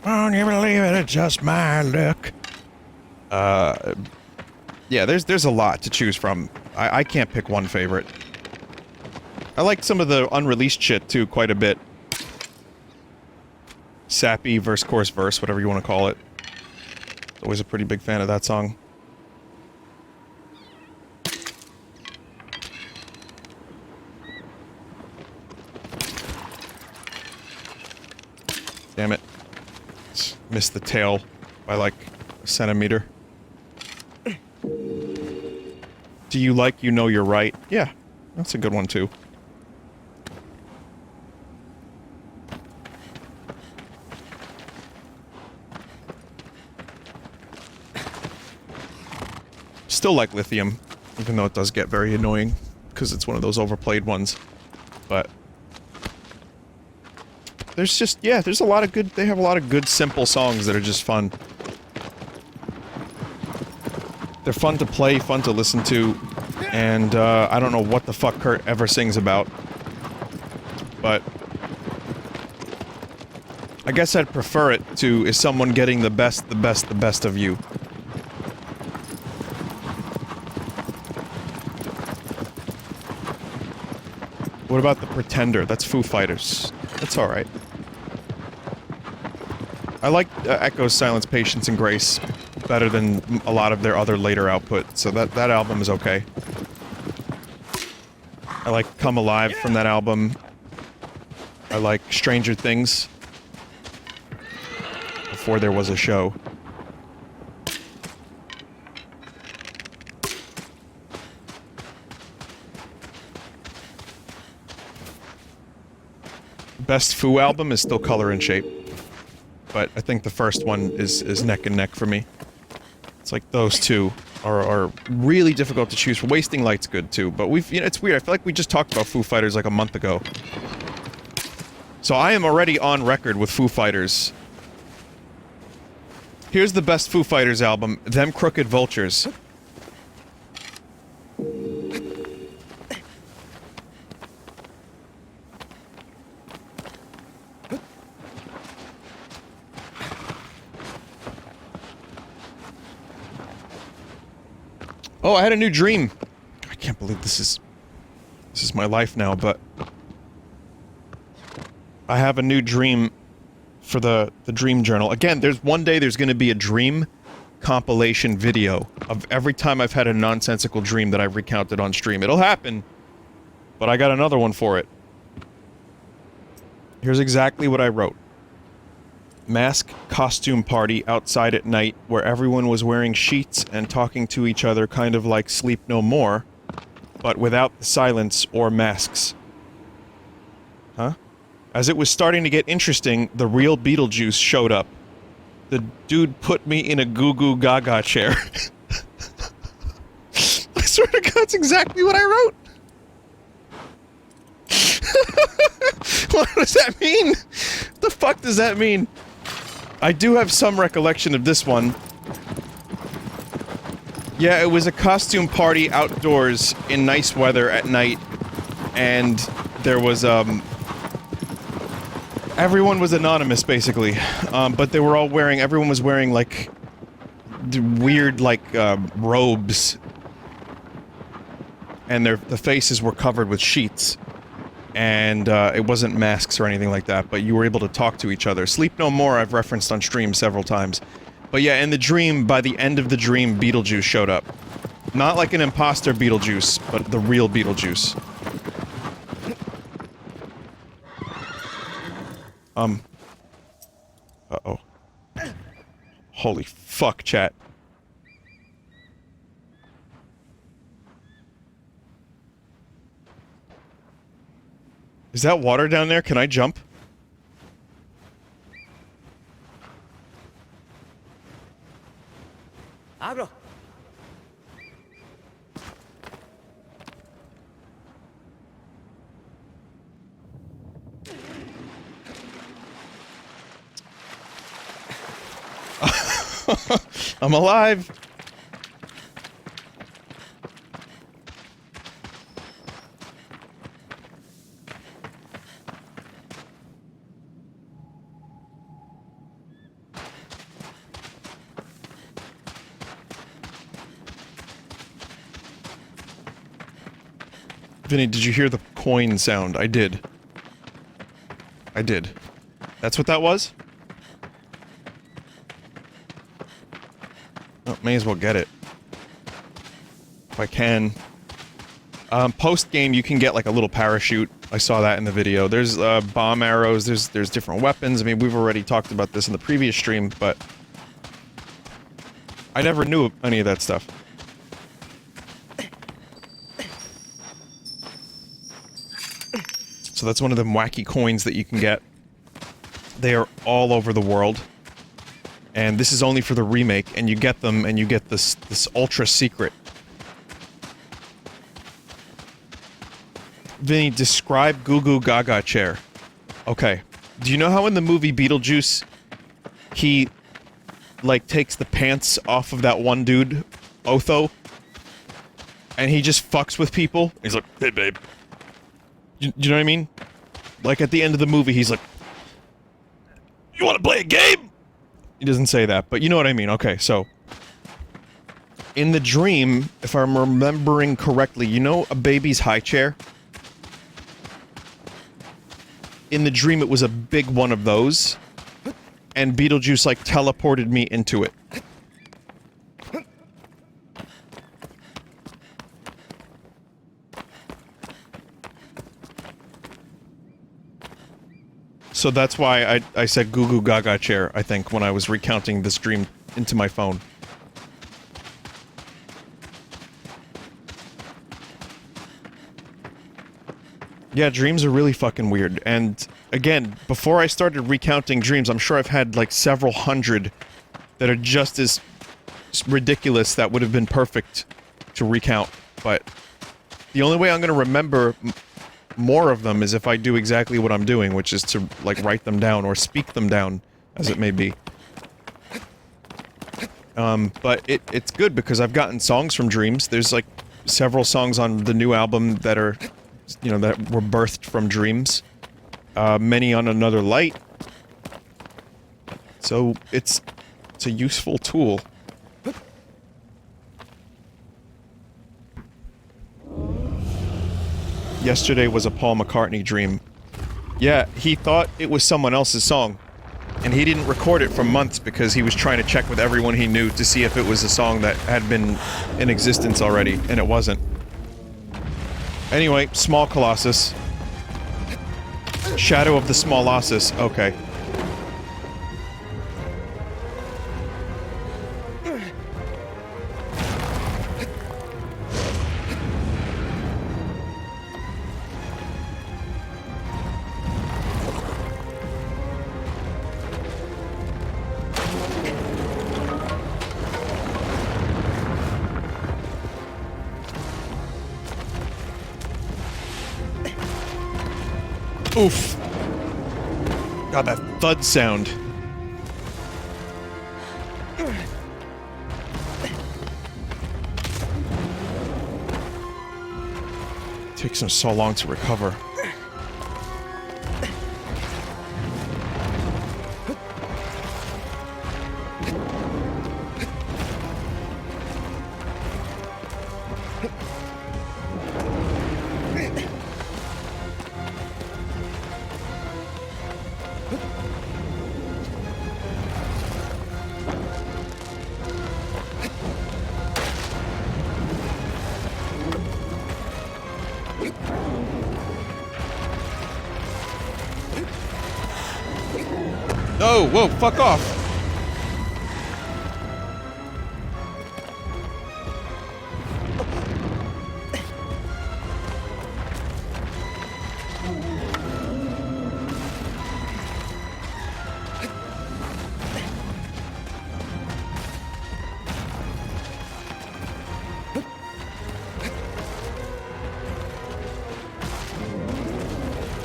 Won't you believe it, it's just my luck. Yeah, there's a lot to choose from. I can't pick one favorite. I like some of the unreleased shit, too, quite a bit. Sappy, verse, chorus, verse, whatever you want to call it. Always a pretty big fan of that song. Damn it. Missed the tail by like a centimeter. Do you like You Know You're Right? Yeah, that's a good one too. Still like Lithium, even though it does get very annoying because it's one of those overplayed ones. But there's just, yeah, there's a lot of good, they have a lot of good simple songs that are just fun. They're fun to play, fun to listen to, and I don't know what the fuck Kurt ever sings about. But I guess I'd prefer it to Is Someone Getting the Best, the Best, the Best of You. What about The Pretender? That's Foo Fighters. That's alright. I like Echo's Silence, Patience, and Grace better than a lot of their other later output, so that album is okay. I like Come Alive from that album. I like Stranger Things. Before There Was a Show. Best Foo album is still Color and Shape. But I think the first one is neck and neck for me. It's like those two are really difficult to choose. Wasting Light's good too, but we've, you know, it's weird. I feel like we just talked about Foo Fighters like a month ago. So I am already on record with Foo Fighters. Here's the best Foo Fighters album, Them Crooked Vultures. Oh, I had a new dream. I can't believe this is my life now, but I have a new dream for the dream journal. Again, one day there's going to be a dream compilation video of every time I've had a nonsensical dream that I've recounted on stream. It'll happen, but I got another one for it. Here's exactly what I wrote. Mask costume party outside at night where everyone was wearing sheets and talking to each other kind of like Sleep No More, but without the silence or masks. Huh? As it was starting to get interesting, the real Beetlejuice showed up. The dude put me in a goo goo gaga chair. I swear to God, that's exactly what I wrote. What does that mean? What the fuck does that mean? I do have some recollection of this one. Yeah, it was a costume party outdoors in nice weather at night, and there was, everyone was anonymous, basically, but they were all wearing, everyone was wearing, like, weird, like, robes, and the faces were covered with sheets, and, it wasn't masks or anything like that, but you were able to talk to each other. Sleep No More I've referenced on stream several times. But yeah, in the dream, by the end of the dream, Beetlejuice showed up. Not like an imposter Beetlejuice, but the real Beetlejuice. Uh-oh. Holy fuck, chat. Is that water down there? Can I jump? Abro. I'm alive! Vinny, did you hear the coin sound? I did. I did. That's what that was? Oh, may as well get it. If I can. Post-game, you can get, like, a little parachute. I saw that in the video. There's, bomb arrows, there's different weapons. I mean, we've already talked about this in the previous stream, but... I never knew any of that stuff. So that's one of them wacky coins that you can get. They are all over the world. And this is only for the remake, and you get them, and you get this ultra secret. Vinny, describe Goo Goo Gaga chair. Okay. Do you know how in the movie Beetlejuice, he, like, takes the pants off of that one dude, Otho? And he just fucks with people? He's like, hey babe. You know what I mean? Like, at the end of the movie, he's like, you wanna play a game? He doesn't say that, but you know what I mean. Okay, so... in the dream, if I'm remembering correctly, you know a baby's high chair? In the dream, it was a big one of those, and Beetlejuice, like, teleported me into it. So that's why I said Goo Goo Gaga chair, I think, when I was recounting this dream into my phone. Yeah, dreams are really fucking weird, and again, before I started recounting dreams, I'm sure I've had like several hundred that are just as ridiculous that would have been perfect to recount, but the only way I'm gonna remember more of them is if I do exactly what I'm doing, which is to, like, write them down or speak them down, as it may be. But it's good because I've gotten songs from dreams. There's, like, several songs on the new album that are, you know, that were birthed from dreams. Many on Another Light. So, it's a useful tool. Yesterday was a Paul McCartney dream. Yeah, he thought it was someone else's song. And he didn't record it for months because he was trying to check with everyone he knew to see if it was a song that had been in existence already, and it wasn't. Anyway, Small Colossus. Shadow of the Smolossus, okay. Oof. God, that thud sound. Takes him so long to recover. Oh, whoa, fuck off.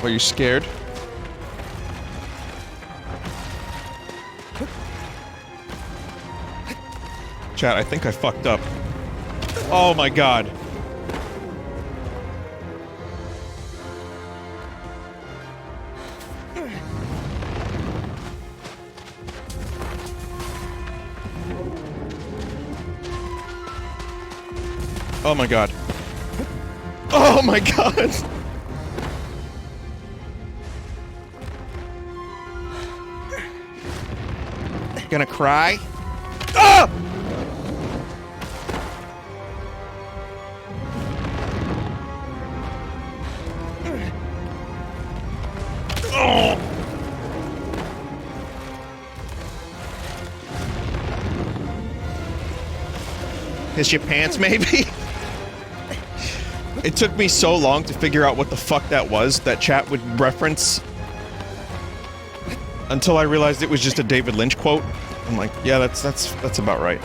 Are you scared? Chat, I think I fucked up. Oh my god. Oh my god. Oh my god! Gonna cry? Ah! Oh! Piss your pants, maybe? It took me so long to figure out what the fuck that was that chat would reference until I realized it was just a David Lynch quote. I'm like, yeah, that's about right.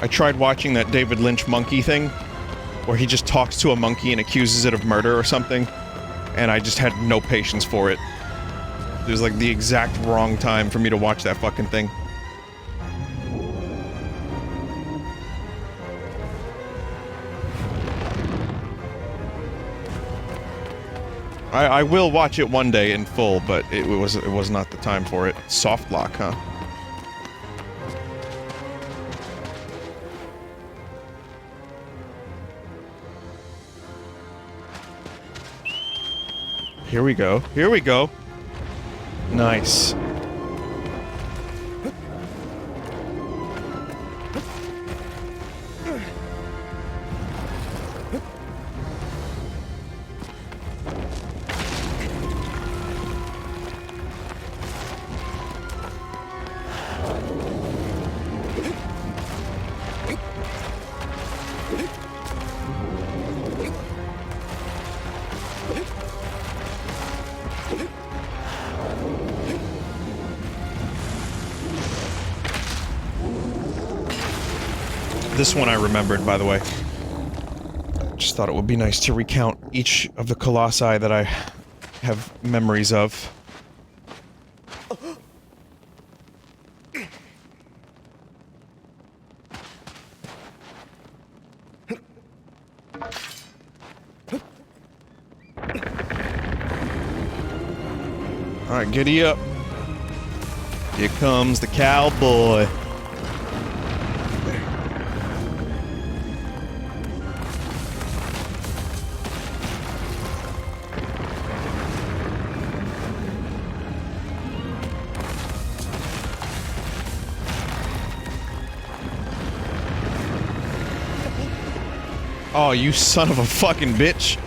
I tried watching that David Lynch monkey thing, where he just talks to a monkey and accuses it of murder or something, and I just had no patience for it. It was like the exact wrong time for me to watch that fucking thing. I will watch it one day in full, but it was not the time for it. Soft lock, huh? Here we go. Here we go. Nice. This one I remembered, by the way. Just thought it would be nice to recount each of the Colossi that I have memories of. Alright, giddy up. Here comes the cowboy. Oh, you son of a fucking bitch.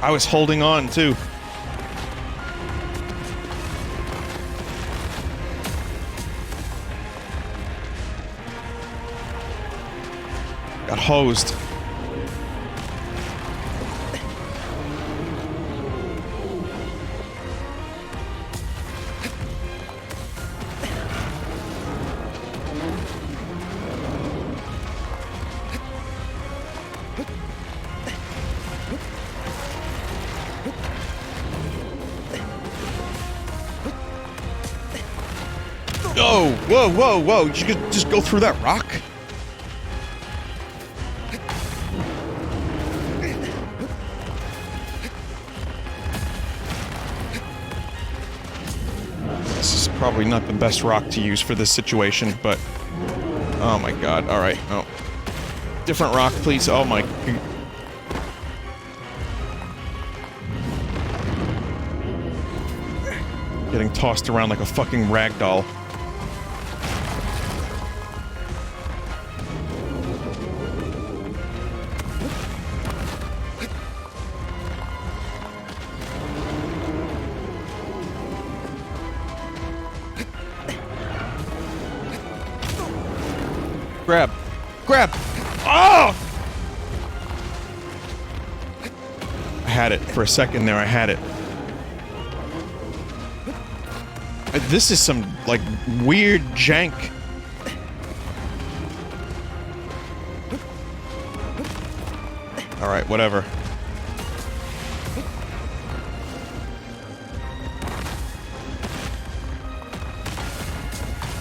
I was holding on, too. Got hosed. Oh, whoa, whoa, whoa. You could just go through that rock? This is probably not the best rock to use for this situation, but... Oh my god, alright. Oh. Different rock, please. Oh my... Getting tossed around like a fucking rag doll. Grab! Grab! Oh! I had it. For a second there, I had it. This is some, like, weird jank. Alright, whatever.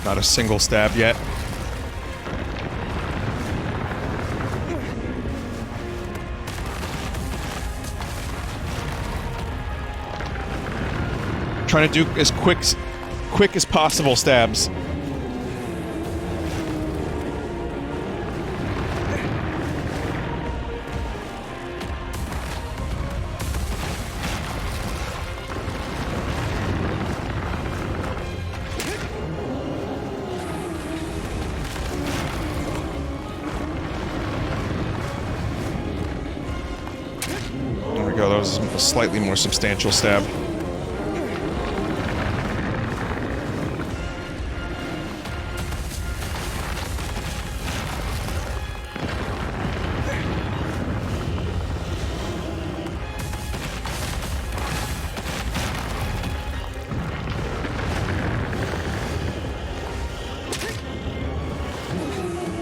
Not a single stab yet. Trying to do as quick as possible stabs. There we go, that was a slightly more substantial stab.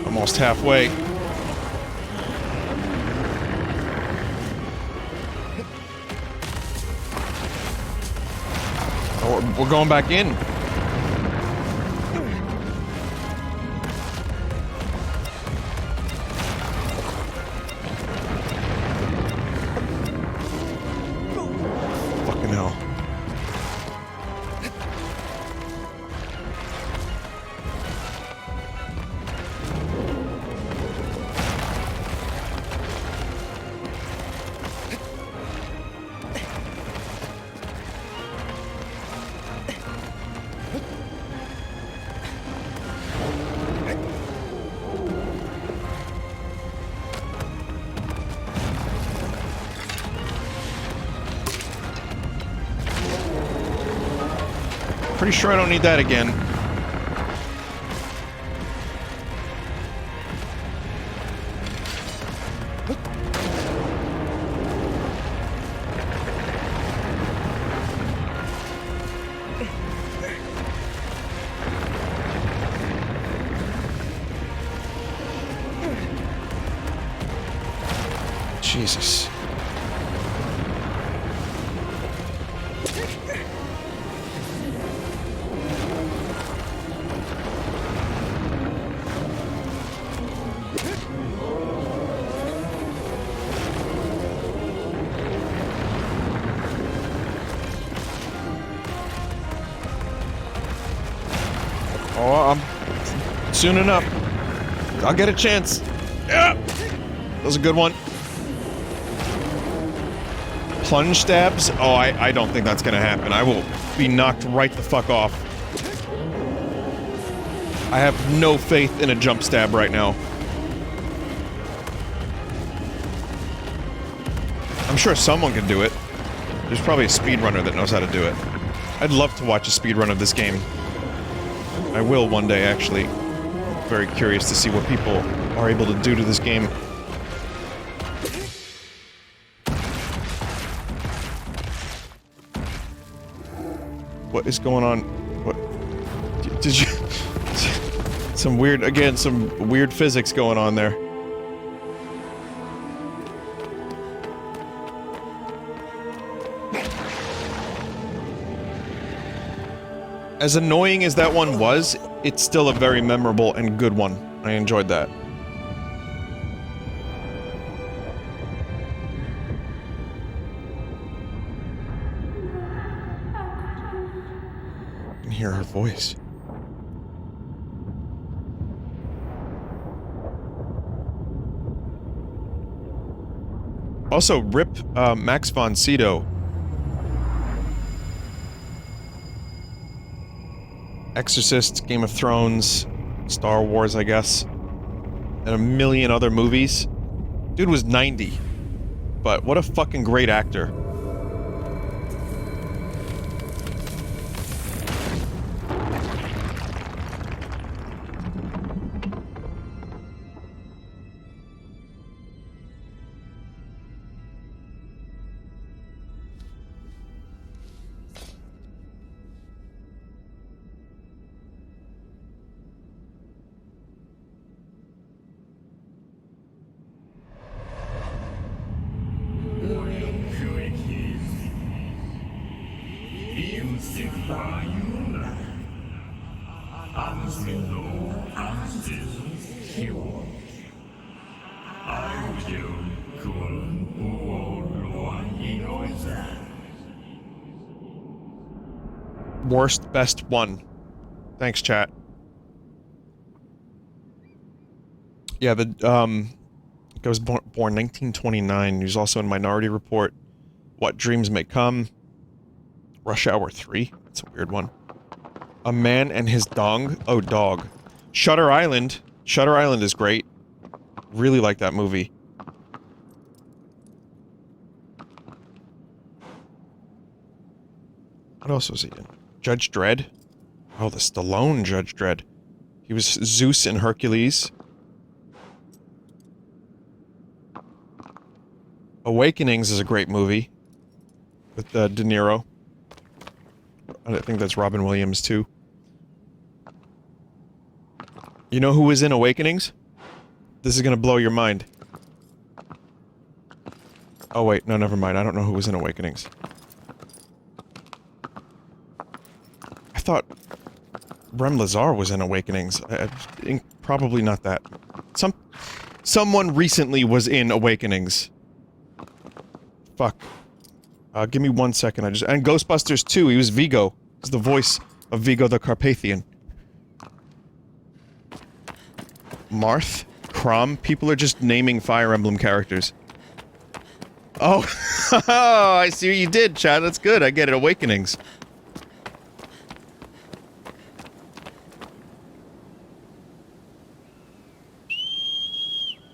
Almost halfway. Oh, we're going back in. Fucking hell. Pretty sure I don't need that again. Jesus. Oh, soon enough. I'll get a chance. Yeah. That was a good one. Plunge stabs? Oh, I don't think that's gonna happen. I will be knocked right the fuck off. I have no faith in a jump stab right now. I'm sure someone can do it. There's probably a speedrunner that knows how to do it. I'd love to watch a speedrun of this game. I will one day, actually. very curious to see what people are able to do to this game. What is going on? What? Did you... some weird physics going on there. As annoying as that one was, it's still a very memorable and good one. I enjoyed that. I can hear her voice. Also, rip Max von Sydow. Exorcist, Game of Thrones, Star Wars, I guess, and a million other movies. Dude was 90, but what a fucking great actor. Worst, best one. Thanks, chat. Yeah, the, guy was born 1929. He was also in Minority Report. What Dreams May Come. Rush Hour 3. That's a weird one. A Man and His Dong. Oh, dog. Shutter Island. Shutter Island is great. Really like that movie. What else was he in? Judge Dredd? Oh, the Stallone Judge Dredd. He was Zeus in Hercules. Awakenings is a great movie. With De Niro. I think that's Robin Williams, too. You know who was in Awakenings? This is gonna blow your mind. Oh wait, no, never mind. I don't know who was in Awakenings. I thought Rem Lazar was in Awakenings. Probably not that. Someone recently was in Awakenings. Fuck. Give me 1 second. And Ghostbusters 2. He was Vigo. He's the voice of Vigo the Carpathian. Marth? Crom? People are just naming Fire Emblem characters. Oh, I see what you did, Chad. That's good. I get it. Awakenings.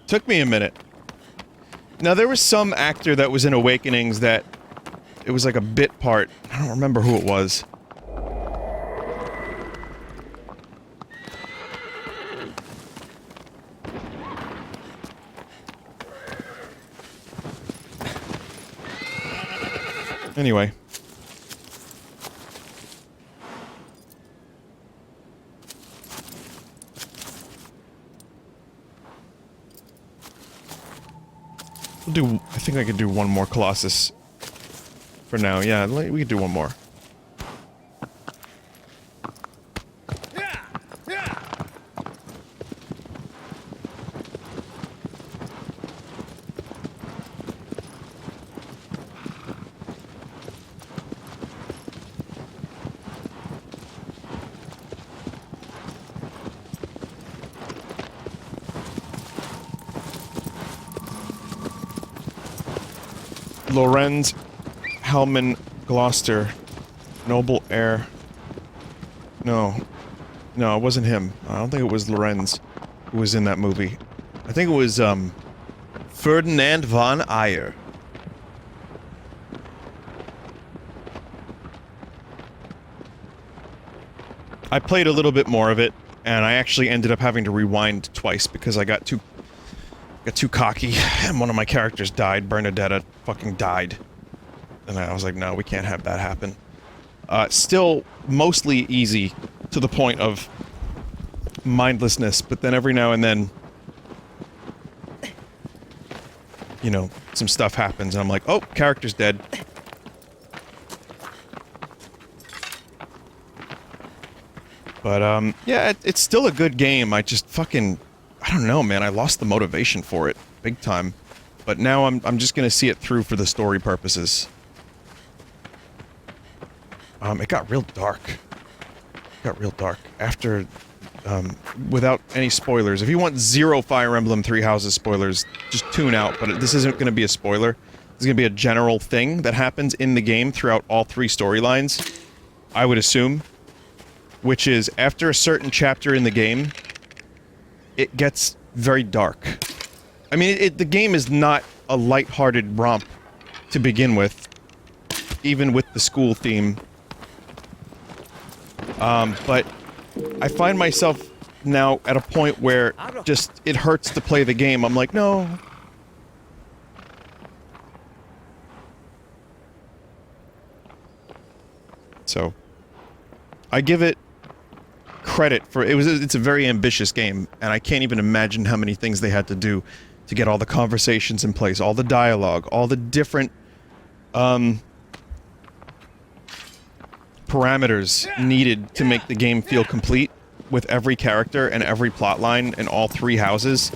Took me a minute. Now, there was some actor that was in Awakenings that... It was like a bit part. I don't remember who it was. Anyway. I think I could do one more Colossus. For now, yeah, we could do one more. Lorenz Hellman Gloucester. Noble heir. No. No, it wasn't him. I don't think it was Lorenz who was in that movie. I think it was, Ferdinand von Ayer. I played a little bit more of it. and I actually ended up having to rewind twice because I got too cocky, and one of my characters died. Bernadetta fucking died. And I was like, no, we can't have that happen. Still mostly easy to the point of mindlessness, but then every now and then, you know, some stuff happens and I'm like, oh, character's dead. But, yeah, it's still a good game. I just fucking... I don't know, man. I lost the motivation for it. Big time. But now I'm just gonna see it through for the story purposes. It got real dark. It got real dark. After... without any spoilers. If you want zero Fire Emblem Three Houses spoilers, just tune out. But this isn't gonna be a spoiler. This is gonna be a general thing that happens in the game throughout all 3 storylines. I would assume. Which is, after a certain chapter in the game, it gets very dark. I mean, the game is not a lighthearted romp to begin with, even with the school theme. But I find myself now at a point where just it hurts to play the game. I'm like, no. So, I give it credit for it's a very ambitious game, and I can't even imagine how many things they had to do to get all the conversations in place, all the dialogue, all the different parameters needed to make the game feel complete with every character and every plotline in all 3 houses.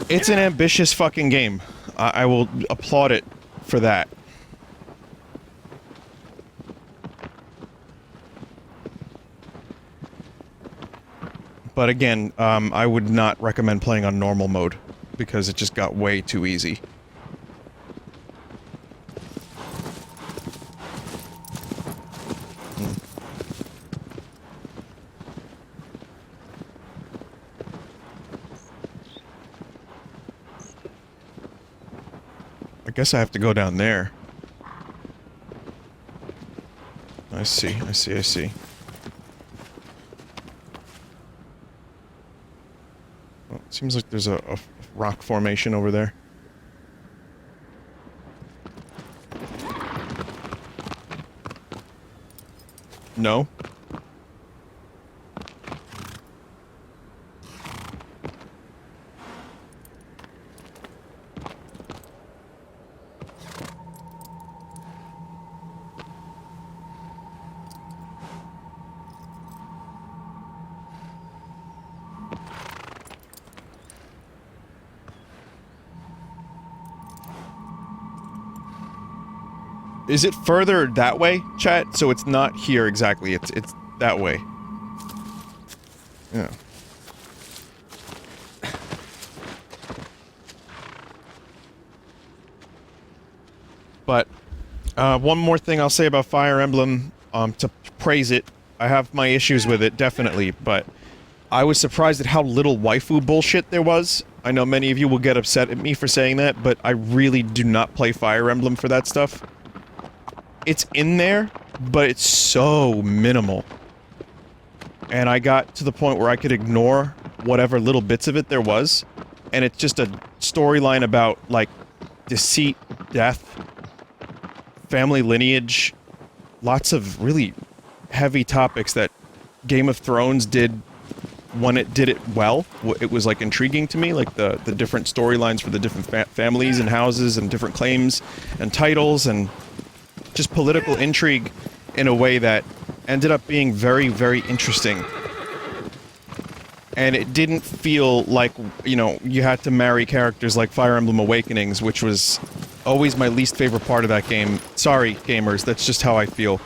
It's an ambitious fucking game. I will applaud it for that. But again, I would not recommend playing on normal mode, because it just got way too easy. I guess I have to go down there. I see, I see, I see. Well, it seems like there's a rock formation over there. No? Is it further that way, chat? So it's not here exactly, it's that way. Yeah. But, one more thing I'll say about Fire Emblem, to praise it. I have my issues with it, definitely, but I was surprised at how little waifu bullshit there was. I know many of you will get upset at me for saying that, but I really do not play Fire Emblem for that stuff. It's in there, but it's so minimal. And I got to the point where I could ignore whatever little bits of it there was, and it's just a storyline about, like, deceit, death, family lineage, lots of really heavy topics that Game of Thrones did when it did it well. It was, like, intriguing to me, like the different storylines for the different families and houses and different claims and titles and just political intrigue in a way that ended up being very, very interesting. And it didn't feel like, you know, you had to marry characters like Fire Emblem Awakenings, which was always my least favorite part of that game. Sorry, gamers, that's just how I feel.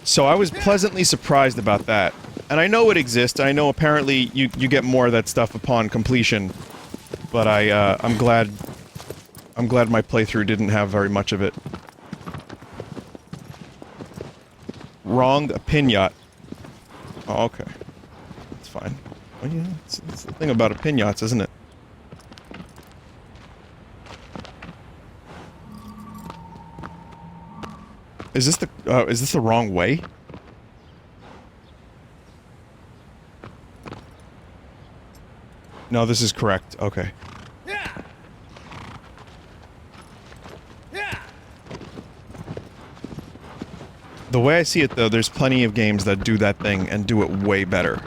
So I was pleasantly surprised about that. And I know it exists, I know apparently you get more of that stuff upon completion. But I'm glad my playthrough didn't have very much of it. Wronged a pinata. Oh, okay. That's fine. Well, yeah, that's the thing about a pinatas, isn't it? Is this the wrong way? No, this is correct. Okay. The way I see it, though, there's plenty of games that do that thing and do it way better.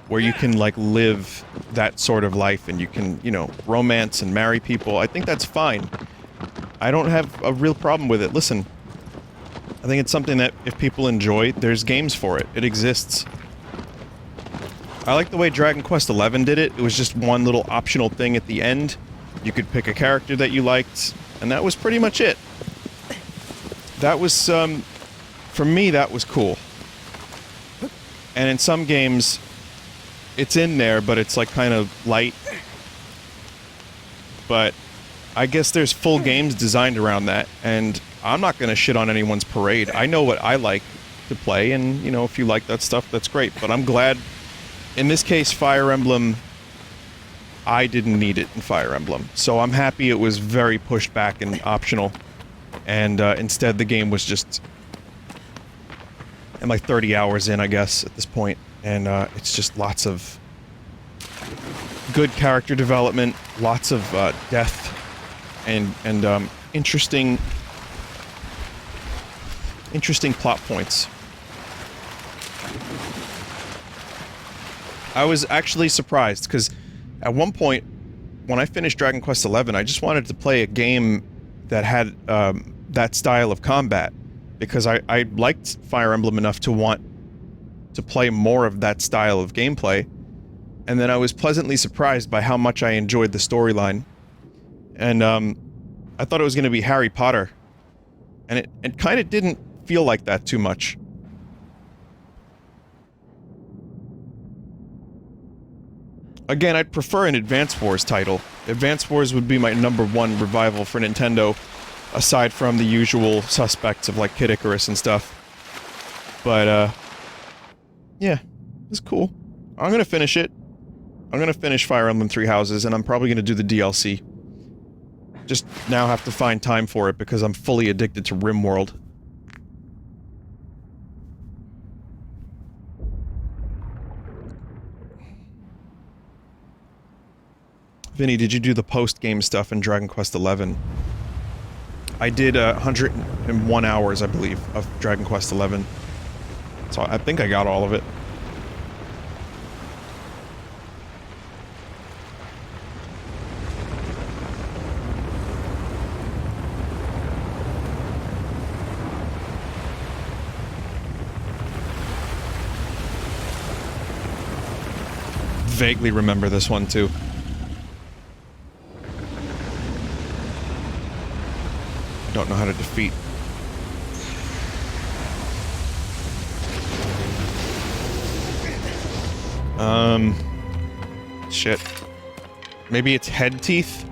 Where you can, like, live that sort of life and you can, you know, romance and marry people. I think that's fine. I don't have a real problem with it. Listen, I think it's something that if people enjoy, there's games for it. It exists. I like the way Dragon Quest XI did it. It was just one little optional thing at the end. You could pick a character that you liked, and that was pretty much it. That was, for me, that was cool. And in some games, it's in there, but it's like kind of light. But I guess there's full games designed around that, and I'm not gonna shit on anyone's parade. I know what I like to play, and, you know, if you like that stuff, that's great. But I'm glad, in this case, Fire Emblem, I didn't need it in Fire Emblem. So I'm happy it was very pushed back and optional. And instead the game was just... I'm like 30 hours in, I guess, at this point. And it's just lots of good character development, lots of death, and interesting plot points. I was actually surprised, because at one point, when I finished Dragon Quest XI, I just wanted to play a game that had that style of combat, because I liked Fire Emblem enough to want to play more of that style of gameplay, and then I was pleasantly surprised by how much I enjoyed the storyline. And I thought it was going to be Harry Potter, and it kind of didn't feel like that too much. Again, I'd prefer an Advance Wars title. Advance Wars would be my *1 revival for Nintendo, aside from the usual suspects of, like, Kid Icarus and stuff. But, yeah, it's cool. I'm gonna finish it. I'm gonna finish Fire Emblem Three Houses, and I'm probably gonna do the DLC. Just now have to find time for it, because I'm fully addicted to RimWorld. Vinny, did you do the post-game stuff in Dragon Quest XI? I did 101 hours, I believe, of Dragon Quest XI. So I think I got all of it. Vaguely remember this one, too. Don't know how to defeat. Shit. Maybe it's head teeth?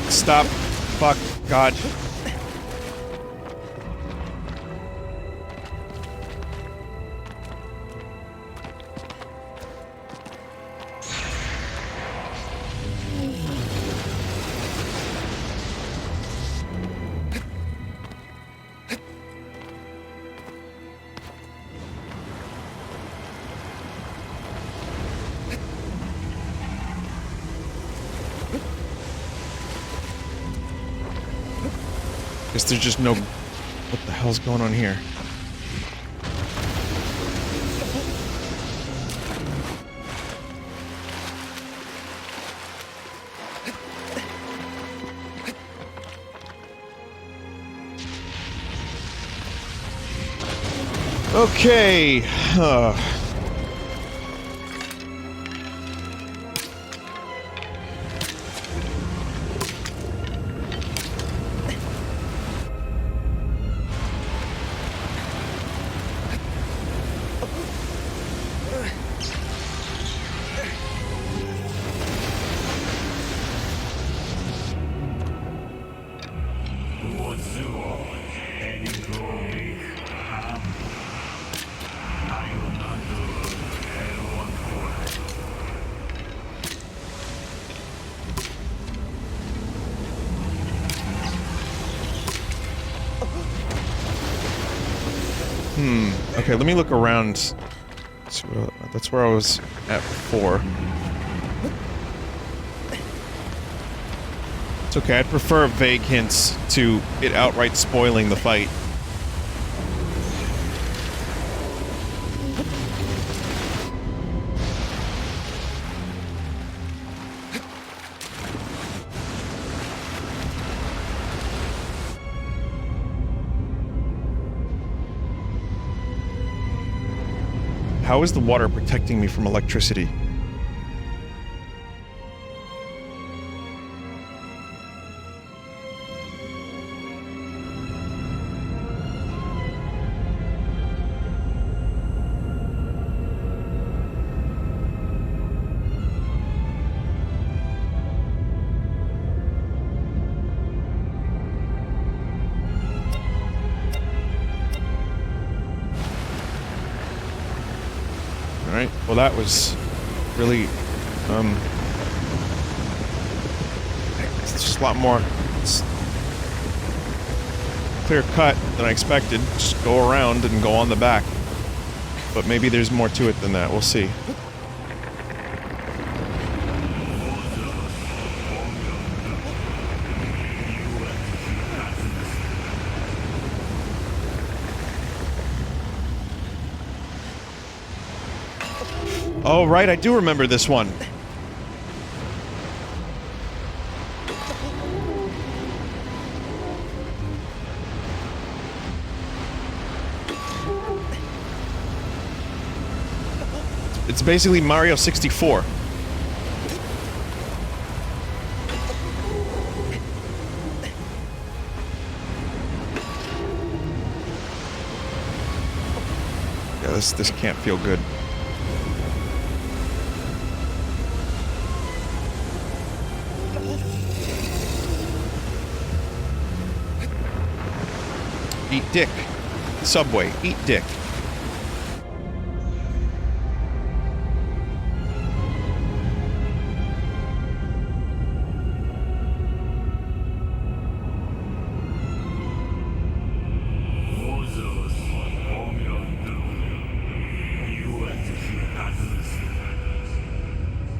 Stop. Fuck. God. Guess there's just no... What the hell's going on here? Okay. Okay, let me look around. That's where I was at before. It's okay, I'd prefer vague hints to it outright spoiling the fight. How is the water protecting me from electricity? Alright, well that was really, it's just a lot more clear cut than I expected. Just go around and go on the back. But maybe there's more to it than that, we'll see. Oh, right, I do remember this one. It's basically Mario 64. Yeah, this can't feel good. Eat dick. Subway, eat dick.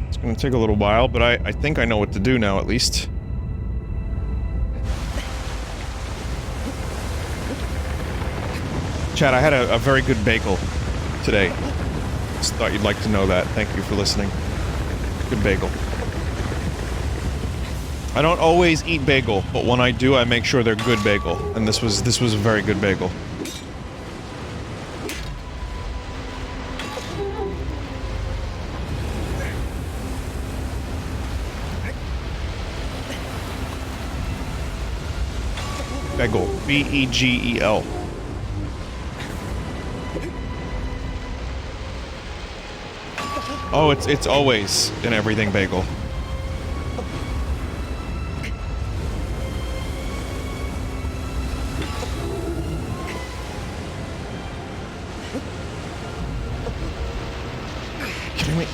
It's gonna take a little while, but I think I know what to do now, at least. Chad, I had a very good bagel today. Just thought you'd like to know that. Thank you for listening. Good bagel. I don't always eat bagel, but when I do, I make sure they're good bagel. And this was a very good bagel. Bagel. B-E-G-E-L. Oh, it's always in everything bagel. Kidding me?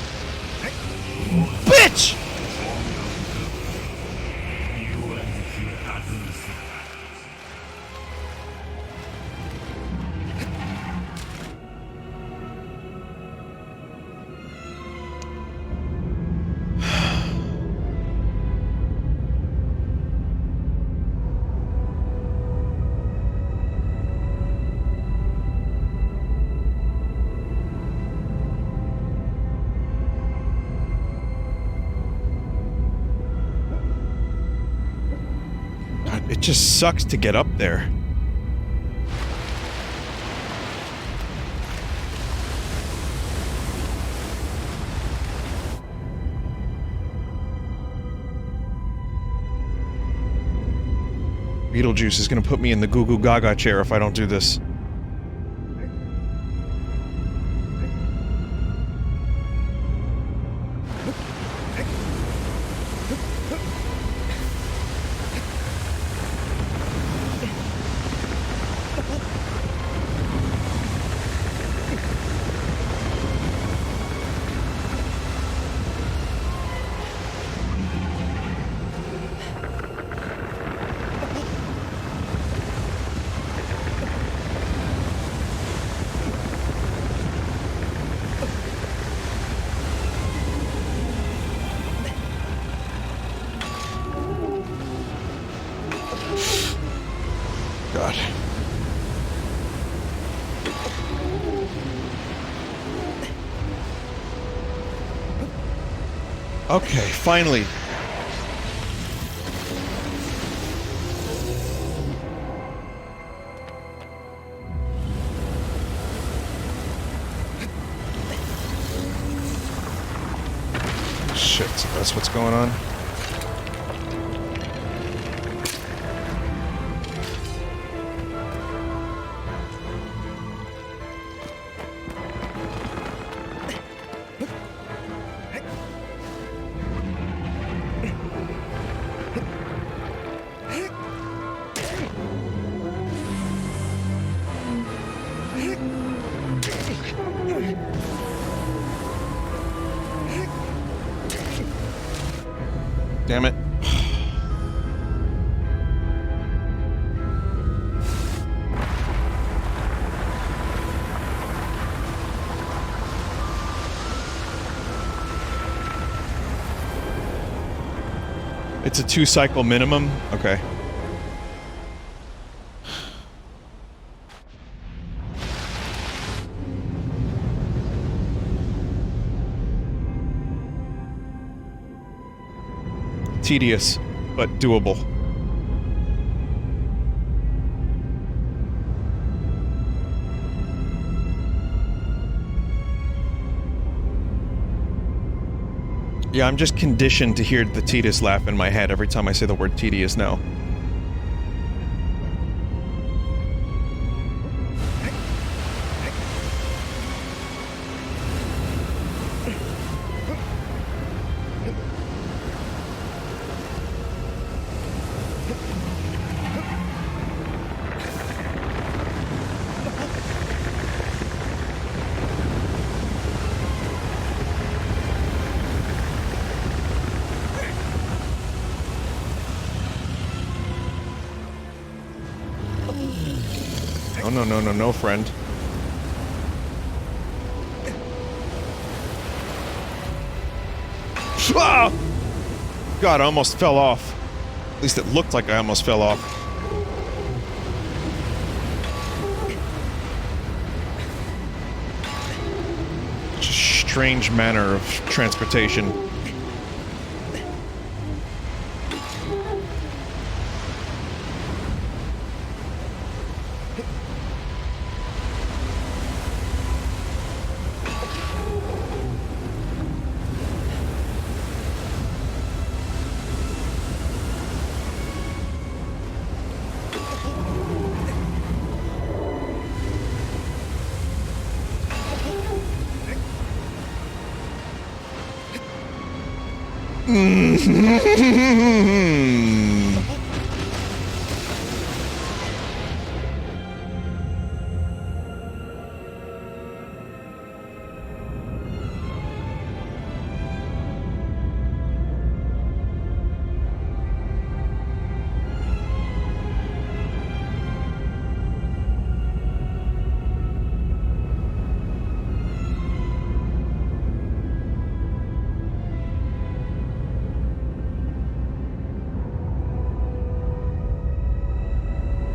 Bitch! It just sucks to get up there. Beetlejuice is gonna put me in the goo goo gaga chair if I don't do this. Okay, finally. Shit, so that's what's going on. Damn it. It's a 2-cycle minimum? Okay. Tedious, but doable. Yeah, I'm just conditioned to hear the Titus laugh in my head every time I say the word tedious now. No, friend. Ah! God, I almost fell off. At least it looked like I almost fell off. Such a strange manner of transportation.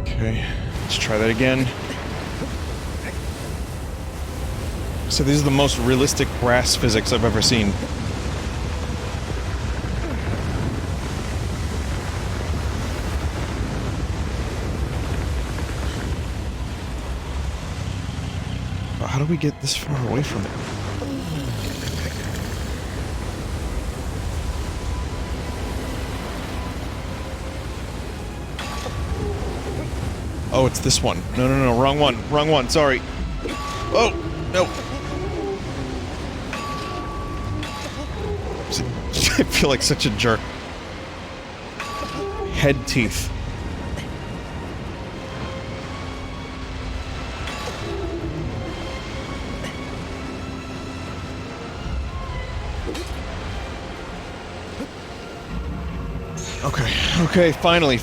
Okay, let's try that again. So these are the most realistic grass physics I've ever seen. How do we get this far away from it? Oh, it's this one. No, wrong one, sorry. Oh, no. I feel like such a jerk. Head teeth. Okay, finally.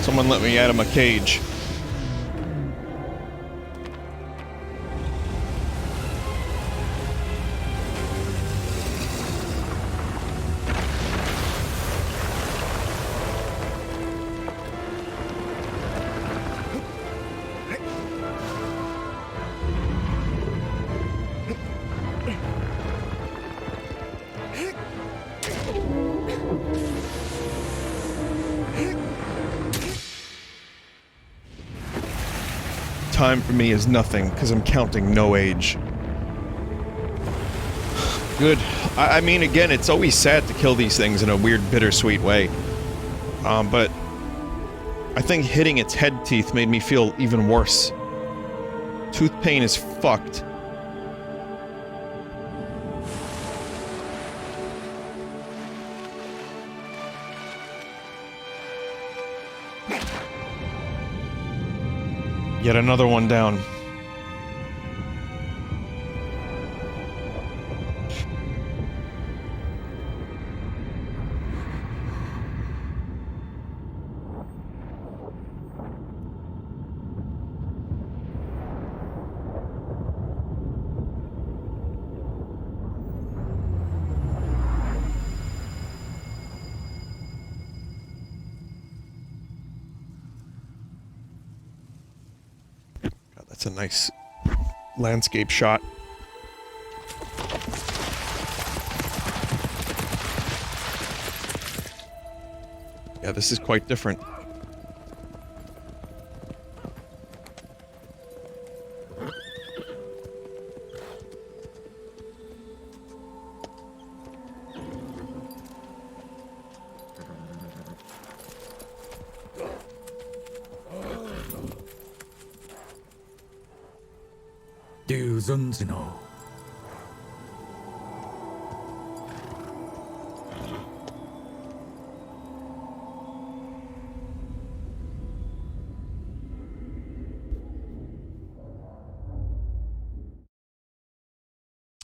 Someone let me out of my cage. time for me is nothing, because I'm counting no age. Good. I mean, again, it's always sad to kill these things in a weird, bittersweet way. But I think hitting its head teeth made me feel even worse. Tooth pain is fucked. Yet another one down. That's a nice landscape shot. Yeah, this is quite different.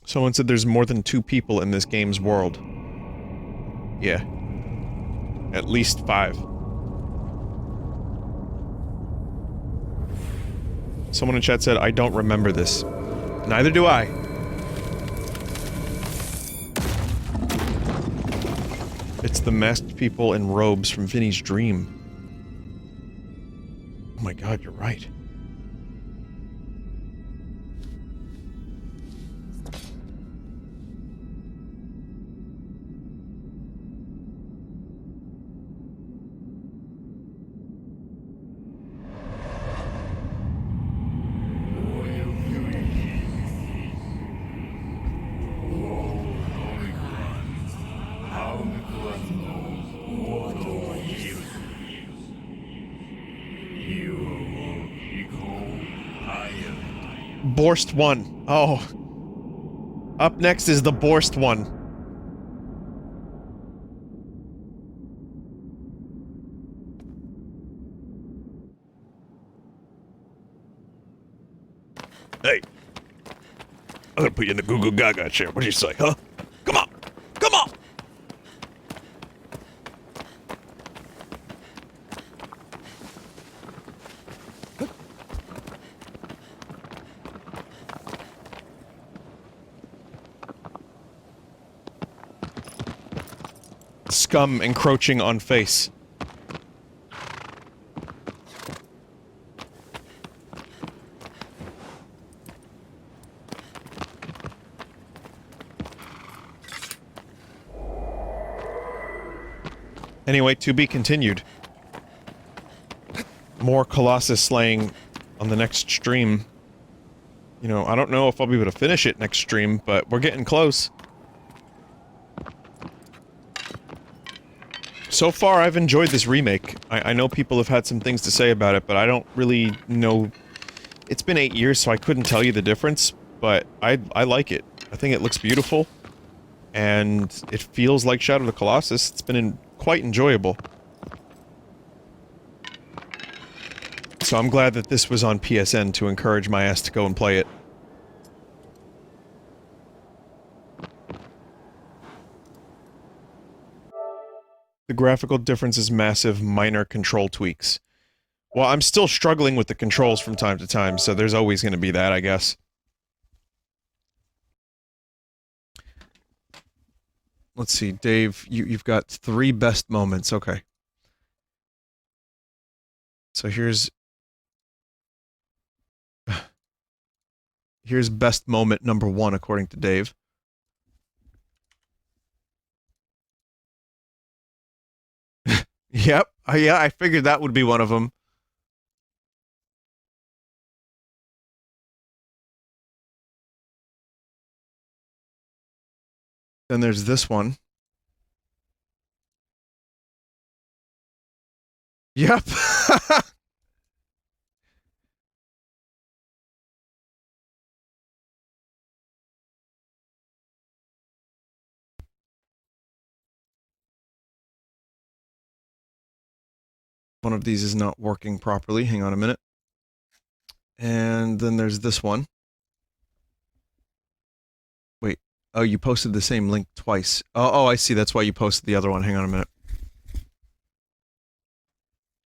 Someone said there's more than 2 people in this game's world. Yeah. At least 5. Someone in chat said, I don't remember this. Neither do I. It's the masked people in robes from Vinny's dream. Oh my god, you're right. Borst one. Oh. Up next is the Borst one. Hey. I'm gonna put you in the Goo Goo Gaga chair. What do you say, huh? Come on! Come on! Scum encroaching on face. Anyway, to be continued. More Colossus slaying on the next stream. You know, I don't know if I'll be able to finish it next stream, but we're getting close. So far, I've enjoyed this remake. I know people have had some things to say about it, but I don't really know... It's been 8 years, so I couldn't tell you the difference, but I like it. I think it looks beautiful, and it feels like Shadow of the Colossus. It's been quite enjoyable. So I'm glad that this was on PSN to encourage my ass to go and play it. The graphical difference is massive, minor control tweaks. Well, I'm still struggling with the controls from time to time, so there's always going to be that, I guess. Let's see, Dave, you've got 3 best moments, okay. So here's best moment number 1, according to Dave. Yep, yeah, I figured that would be one of them. Then there's this one. Yep. One of these is not working properly. Hang on a minute. And then there's this one. Wait. Oh, you posted the same link twice. Oh, I see. That's why you posted the other one. Hang on a minute.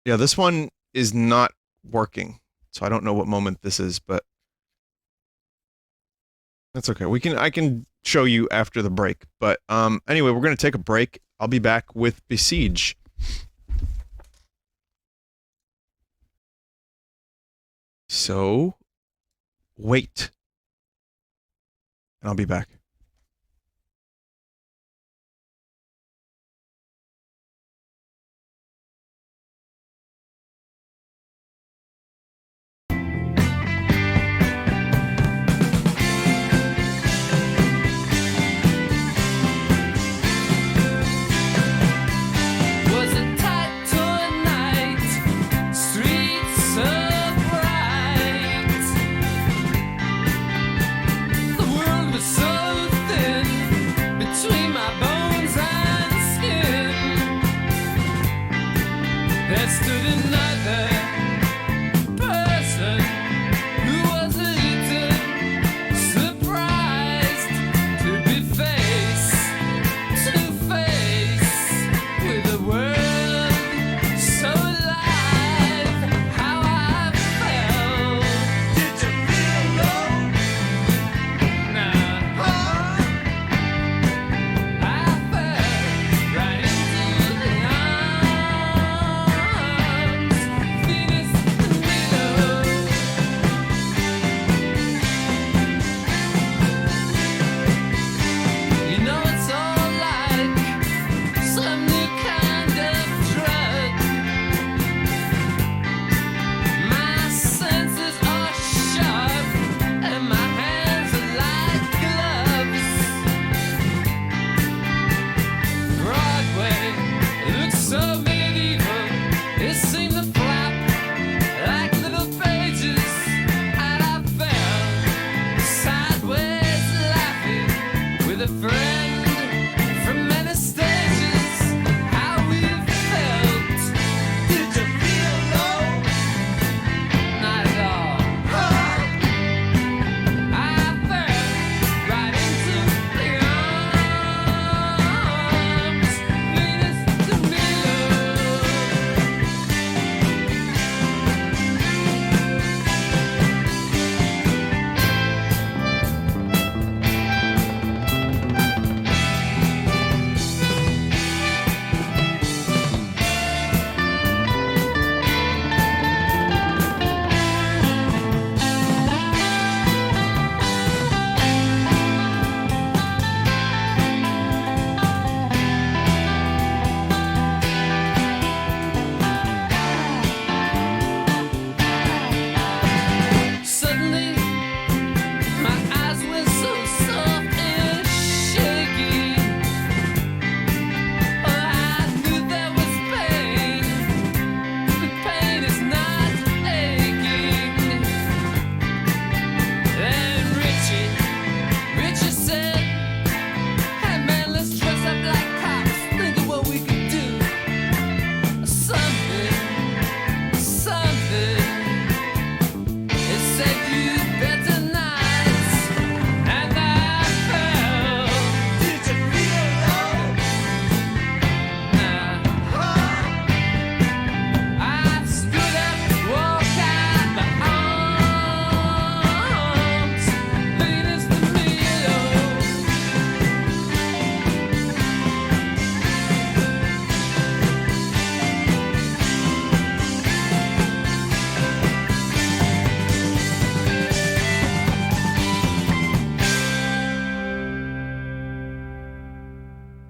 Yeah, this one is not working. So I don't know what moment this is, but that's okay. I can show you after the break. But anyway, we're going to take a break. I'll be back with Besiege. So, wait. And I'll be back.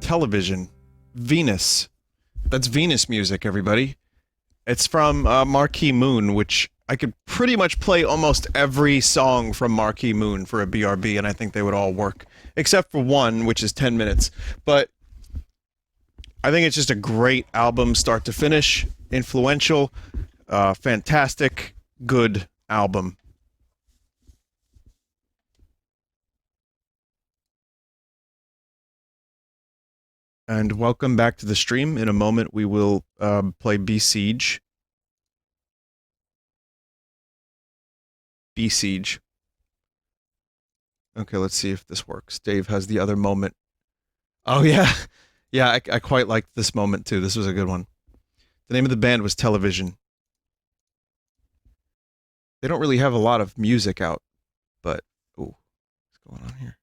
Television. Venus. That's Venus music, everybody. It's from Marquee Moon, which I could pretty much play almost every song from Marquee Moon for a BRB, and I think they would all work. Except for one, which is 10 minutes. But I think it's just a great album, start to finish. Influential, fantastic, good album. And welcome back to the stream. In a moment, we will play Besiege. Besiege. Okay, let's see if this works. Dave has the other moment. Oh, yeah. Yeah, I quite liked this moment, too. This was a good one. The name of the band was Television. They don't really have a lot of music out, but... Ooh, what's going on here?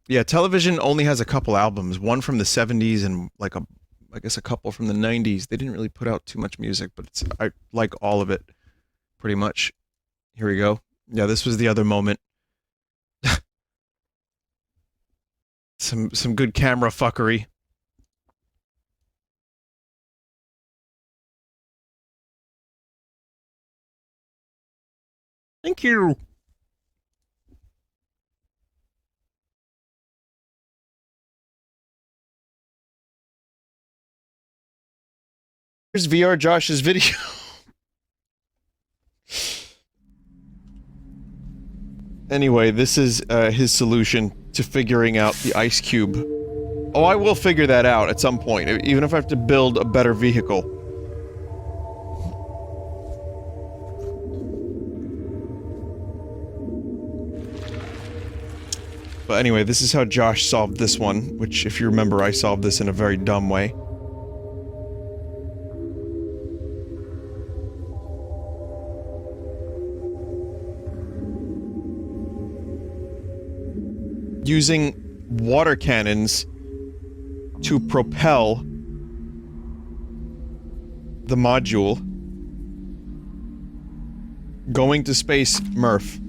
Yeah, Television only has a couple albums. One from the 70s and, like, I guess a couple from the 90s. They didn't really put out too much music, but I like all of it, pretty much. Here we go. Yeah, this was the other moment. Some good camera fuckery. Thank you. Here's VR Josh's video. Anyway, this is his solution to figuring out the ice cube. Oh, I will figure that out at some point, even if I have to build a better vehicle. But anyway, this is how Josh solved this one, which, if you remember, I solved this in a very dumb way. Using water cannons to propel the module going to space Murph.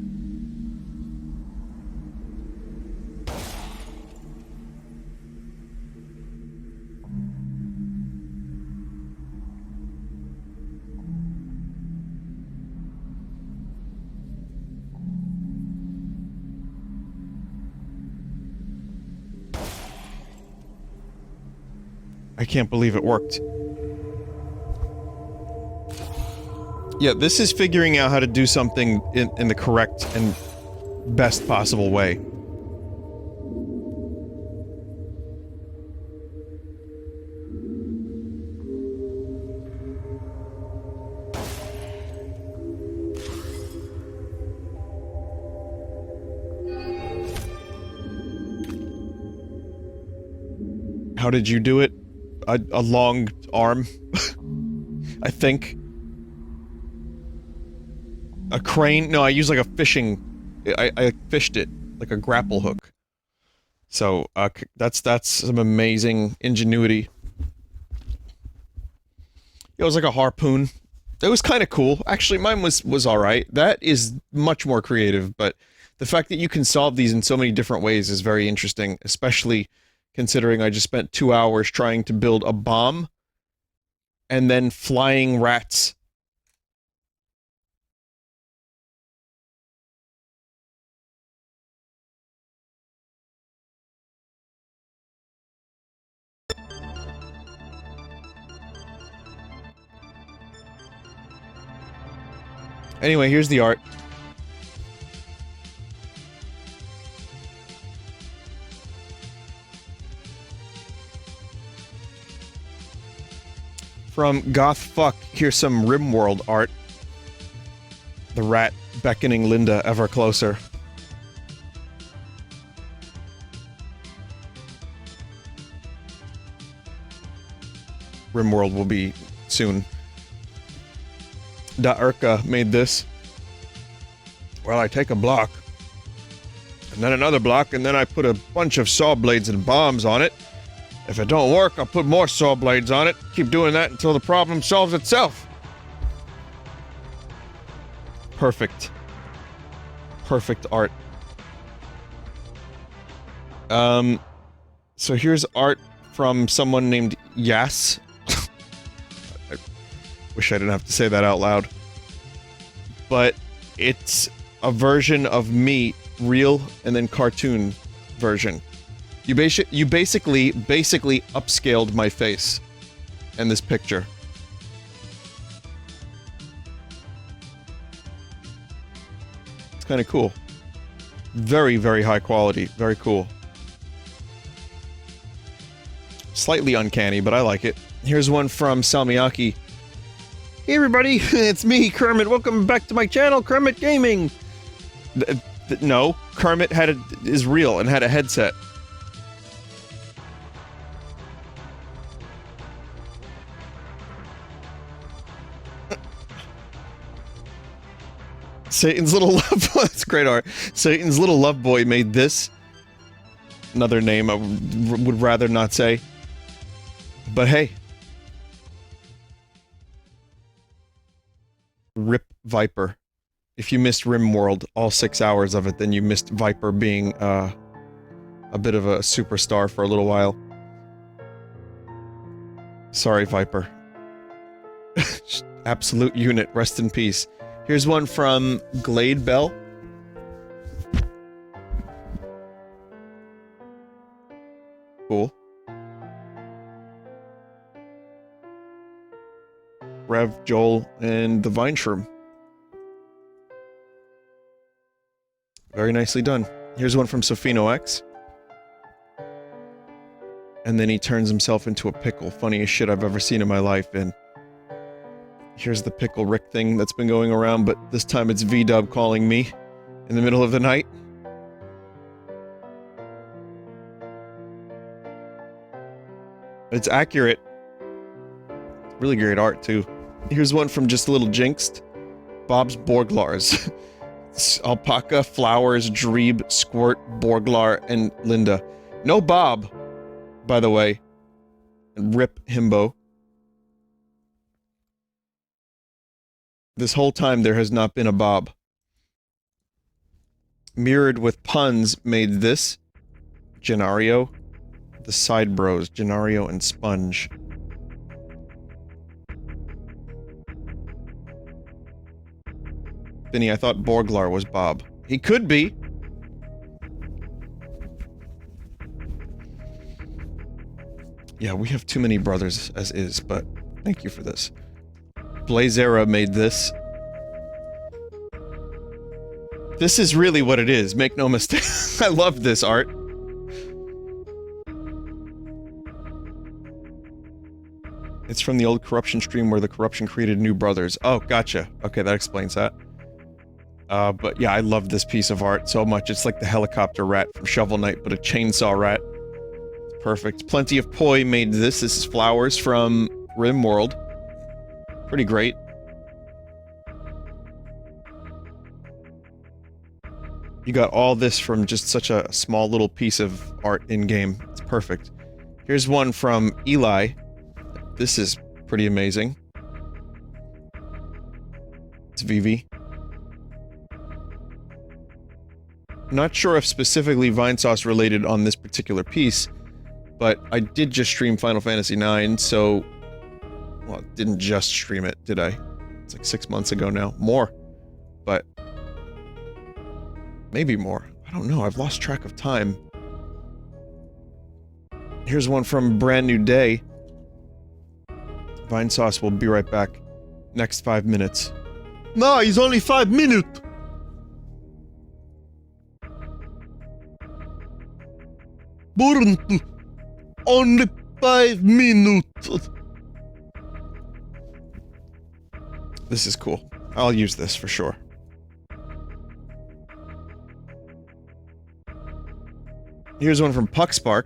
I can't believe it worked. Yeah, this is figuring out how to do something in the correct and best possible way. How did you do it? A long arm, I think. A crane? No, I used like a fishing... I fished it, like a grapple hook. So, that's some amazing ingenuity. It was like a harpoon. It was kind of cool. Actually, mine was alright. That is much more creative, but the fact that you can solve these in so many different ways is very interesting, especially considering I just spent 2 hours trying to build a bomb and then flying rats. Anyway, here's the art. From Goth Fuck, here's some RimWorld art. The rat beckoning Linda ever closer. RimWorld will be soon. Da Urka made this. Well, I take a block, and then another block, and then I put a bunch of saw blades and bombs on it. If it don't work, I'll put more saw blades on it. Keep doing that until the problem solves itself. Perfect. Perfect art. So here's art from someone named Yas. Wish I didn't have to say that out loud. But it's a version of me, real and then cartoon version. You basically upscaled my face in this picture. It's kind of cool. Very, very high quality. Very cool. Slightly uncanny, but I like it. Here's one from Salmiaki. Hey everybody, it's me, Kermit. Welcome back to my channel, Kermit Gaming. No, Kermit is real and had a headset. Satan's little love boy. That's great art. Satan's little love boy made this. Another name I would rather not say. But hey. Rip Viper. If you missed RimWorld, all 6 hours of it, then you missed Viper being, a bit of a superstar for a little while. Sorry, Viper. Absolute unit, rest in peace. Here's one from Glade Bell. Cool. Rev, Joel, and the Vine Shroom. Very nicely done. Here's one from Sofino X. And then he turns himself into a pickle. Funniest shit I've ever seen in my life, and here's the Pickle Rick thing that's been going around, but this time it's V-Dub calling me in the middle of the night. It's accurate. Really great art, too. Here's one from Just a Little Jinxed. Bob's Borglars. Alpaca, Flowers, Dreeb, Squirt, Borglar, and Linda. No Bob, by the way. Rip Himbo. This whole time there has not been a Bob. Mirrored with Puns made this. Gennario. The Side Bros, Gennario and Sponge. Vinny, I thought Borglar was Bob. He could be. Yeah, we have too many brothers as is, but thank you for this. Blazera made this. This is really what it is, make no mistake. I love this art. It's from the old Corruption stream where the Corruption created new brothers. Oh, gotcha. Okay, that explains that. But yeah, I love this piece of art so much. It's like the helicopter rat from Shovel Knight, but a chainsaw rat. It's perfect. Plenty of Poi made this. This is Flowers from RimWorld. Pretty great. You got all this from just such a small little piece of art in-game. It's perfect. Here's one from Eli. This is pretty amazing. It's Vivi. Not sure if specifically Vinesauce related on this particular piece, but I did just stream Final Fantasy IX, so... Well, didn't just stream it, did I? It's like 6 months ago now. More. But... maybe more. I don't know, I've lost track of time. Here's one from Brand New Day. Vinesauce will be right back. Next 5 minutes. No, he's only 5 minutes! Burnt! Only 5 minutes! This is cool. I'll use this for sure. Here's one from Puckspark.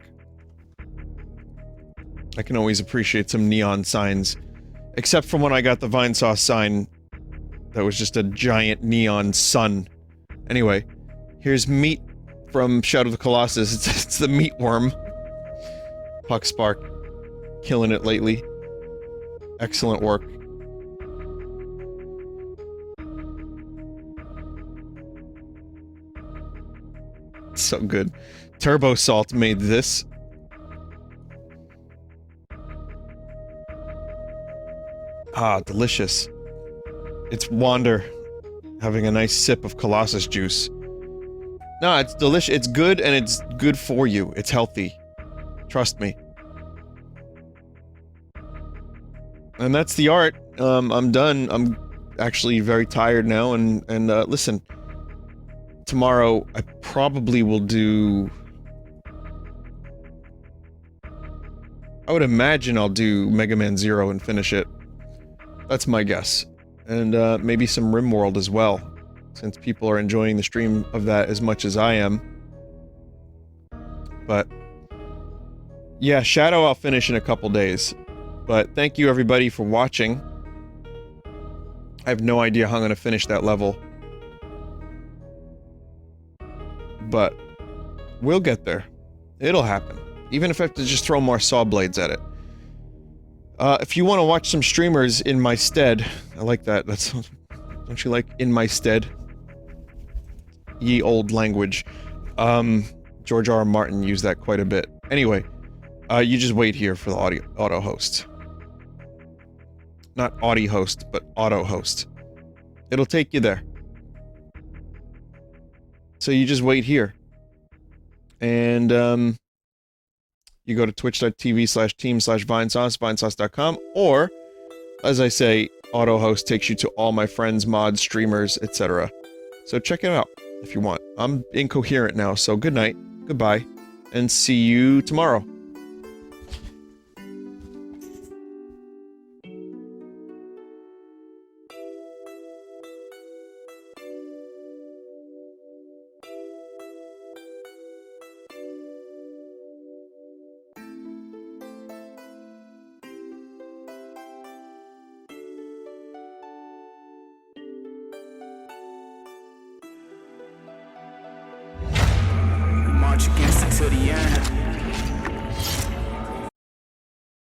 I can always appreciate some neon signs. Except from when I got the Vinesauce sign that was just a giant neon sun. Anyway, here's Meat from Shadow of the Colossus. It's the meat worm. Puckspark. Killing it lately. Excellent work. So good. Turbo Salt made this. Ah, delicious. It's Wander having a nice sip of Colossus juice. No, it's delicious. It's good, and it's good for you. It's healthy. Trust me. And that's the art. I'm done. I'm actually very tired now, and listen. Tomorrow, I probably will do... I would imagine I'll do Mega Man Zero and finish it. That's my guess. And, maybe some RimWorld as well, since people are enjoying the stream of that as much as I am. But... yeah, Shadow I'll finish in a couple days. But thank you everybody for watching. I have no idea how I'm gonna finish that level. But we'll get there. It'll happen. Even if I have to just throw more saw blades at it. If you want to watch some streamers in my stead, I like that. That's, don't you like in my stead? Ye old language. George R. R. Martin used that quite a bit. Anyway, you just wait here for the auto host. Not audio host, but auto host. It'll take you there. So you just wait here. And, you go to twitch.tv/team/Vinesauce, Vinesauce.com, or, as I say, auto host takes you to all my friends, mods, streamers, etc. So check it out if you want. I'm incoherent now, so good night, goodbye, and see you tomorrow. March against it to the end.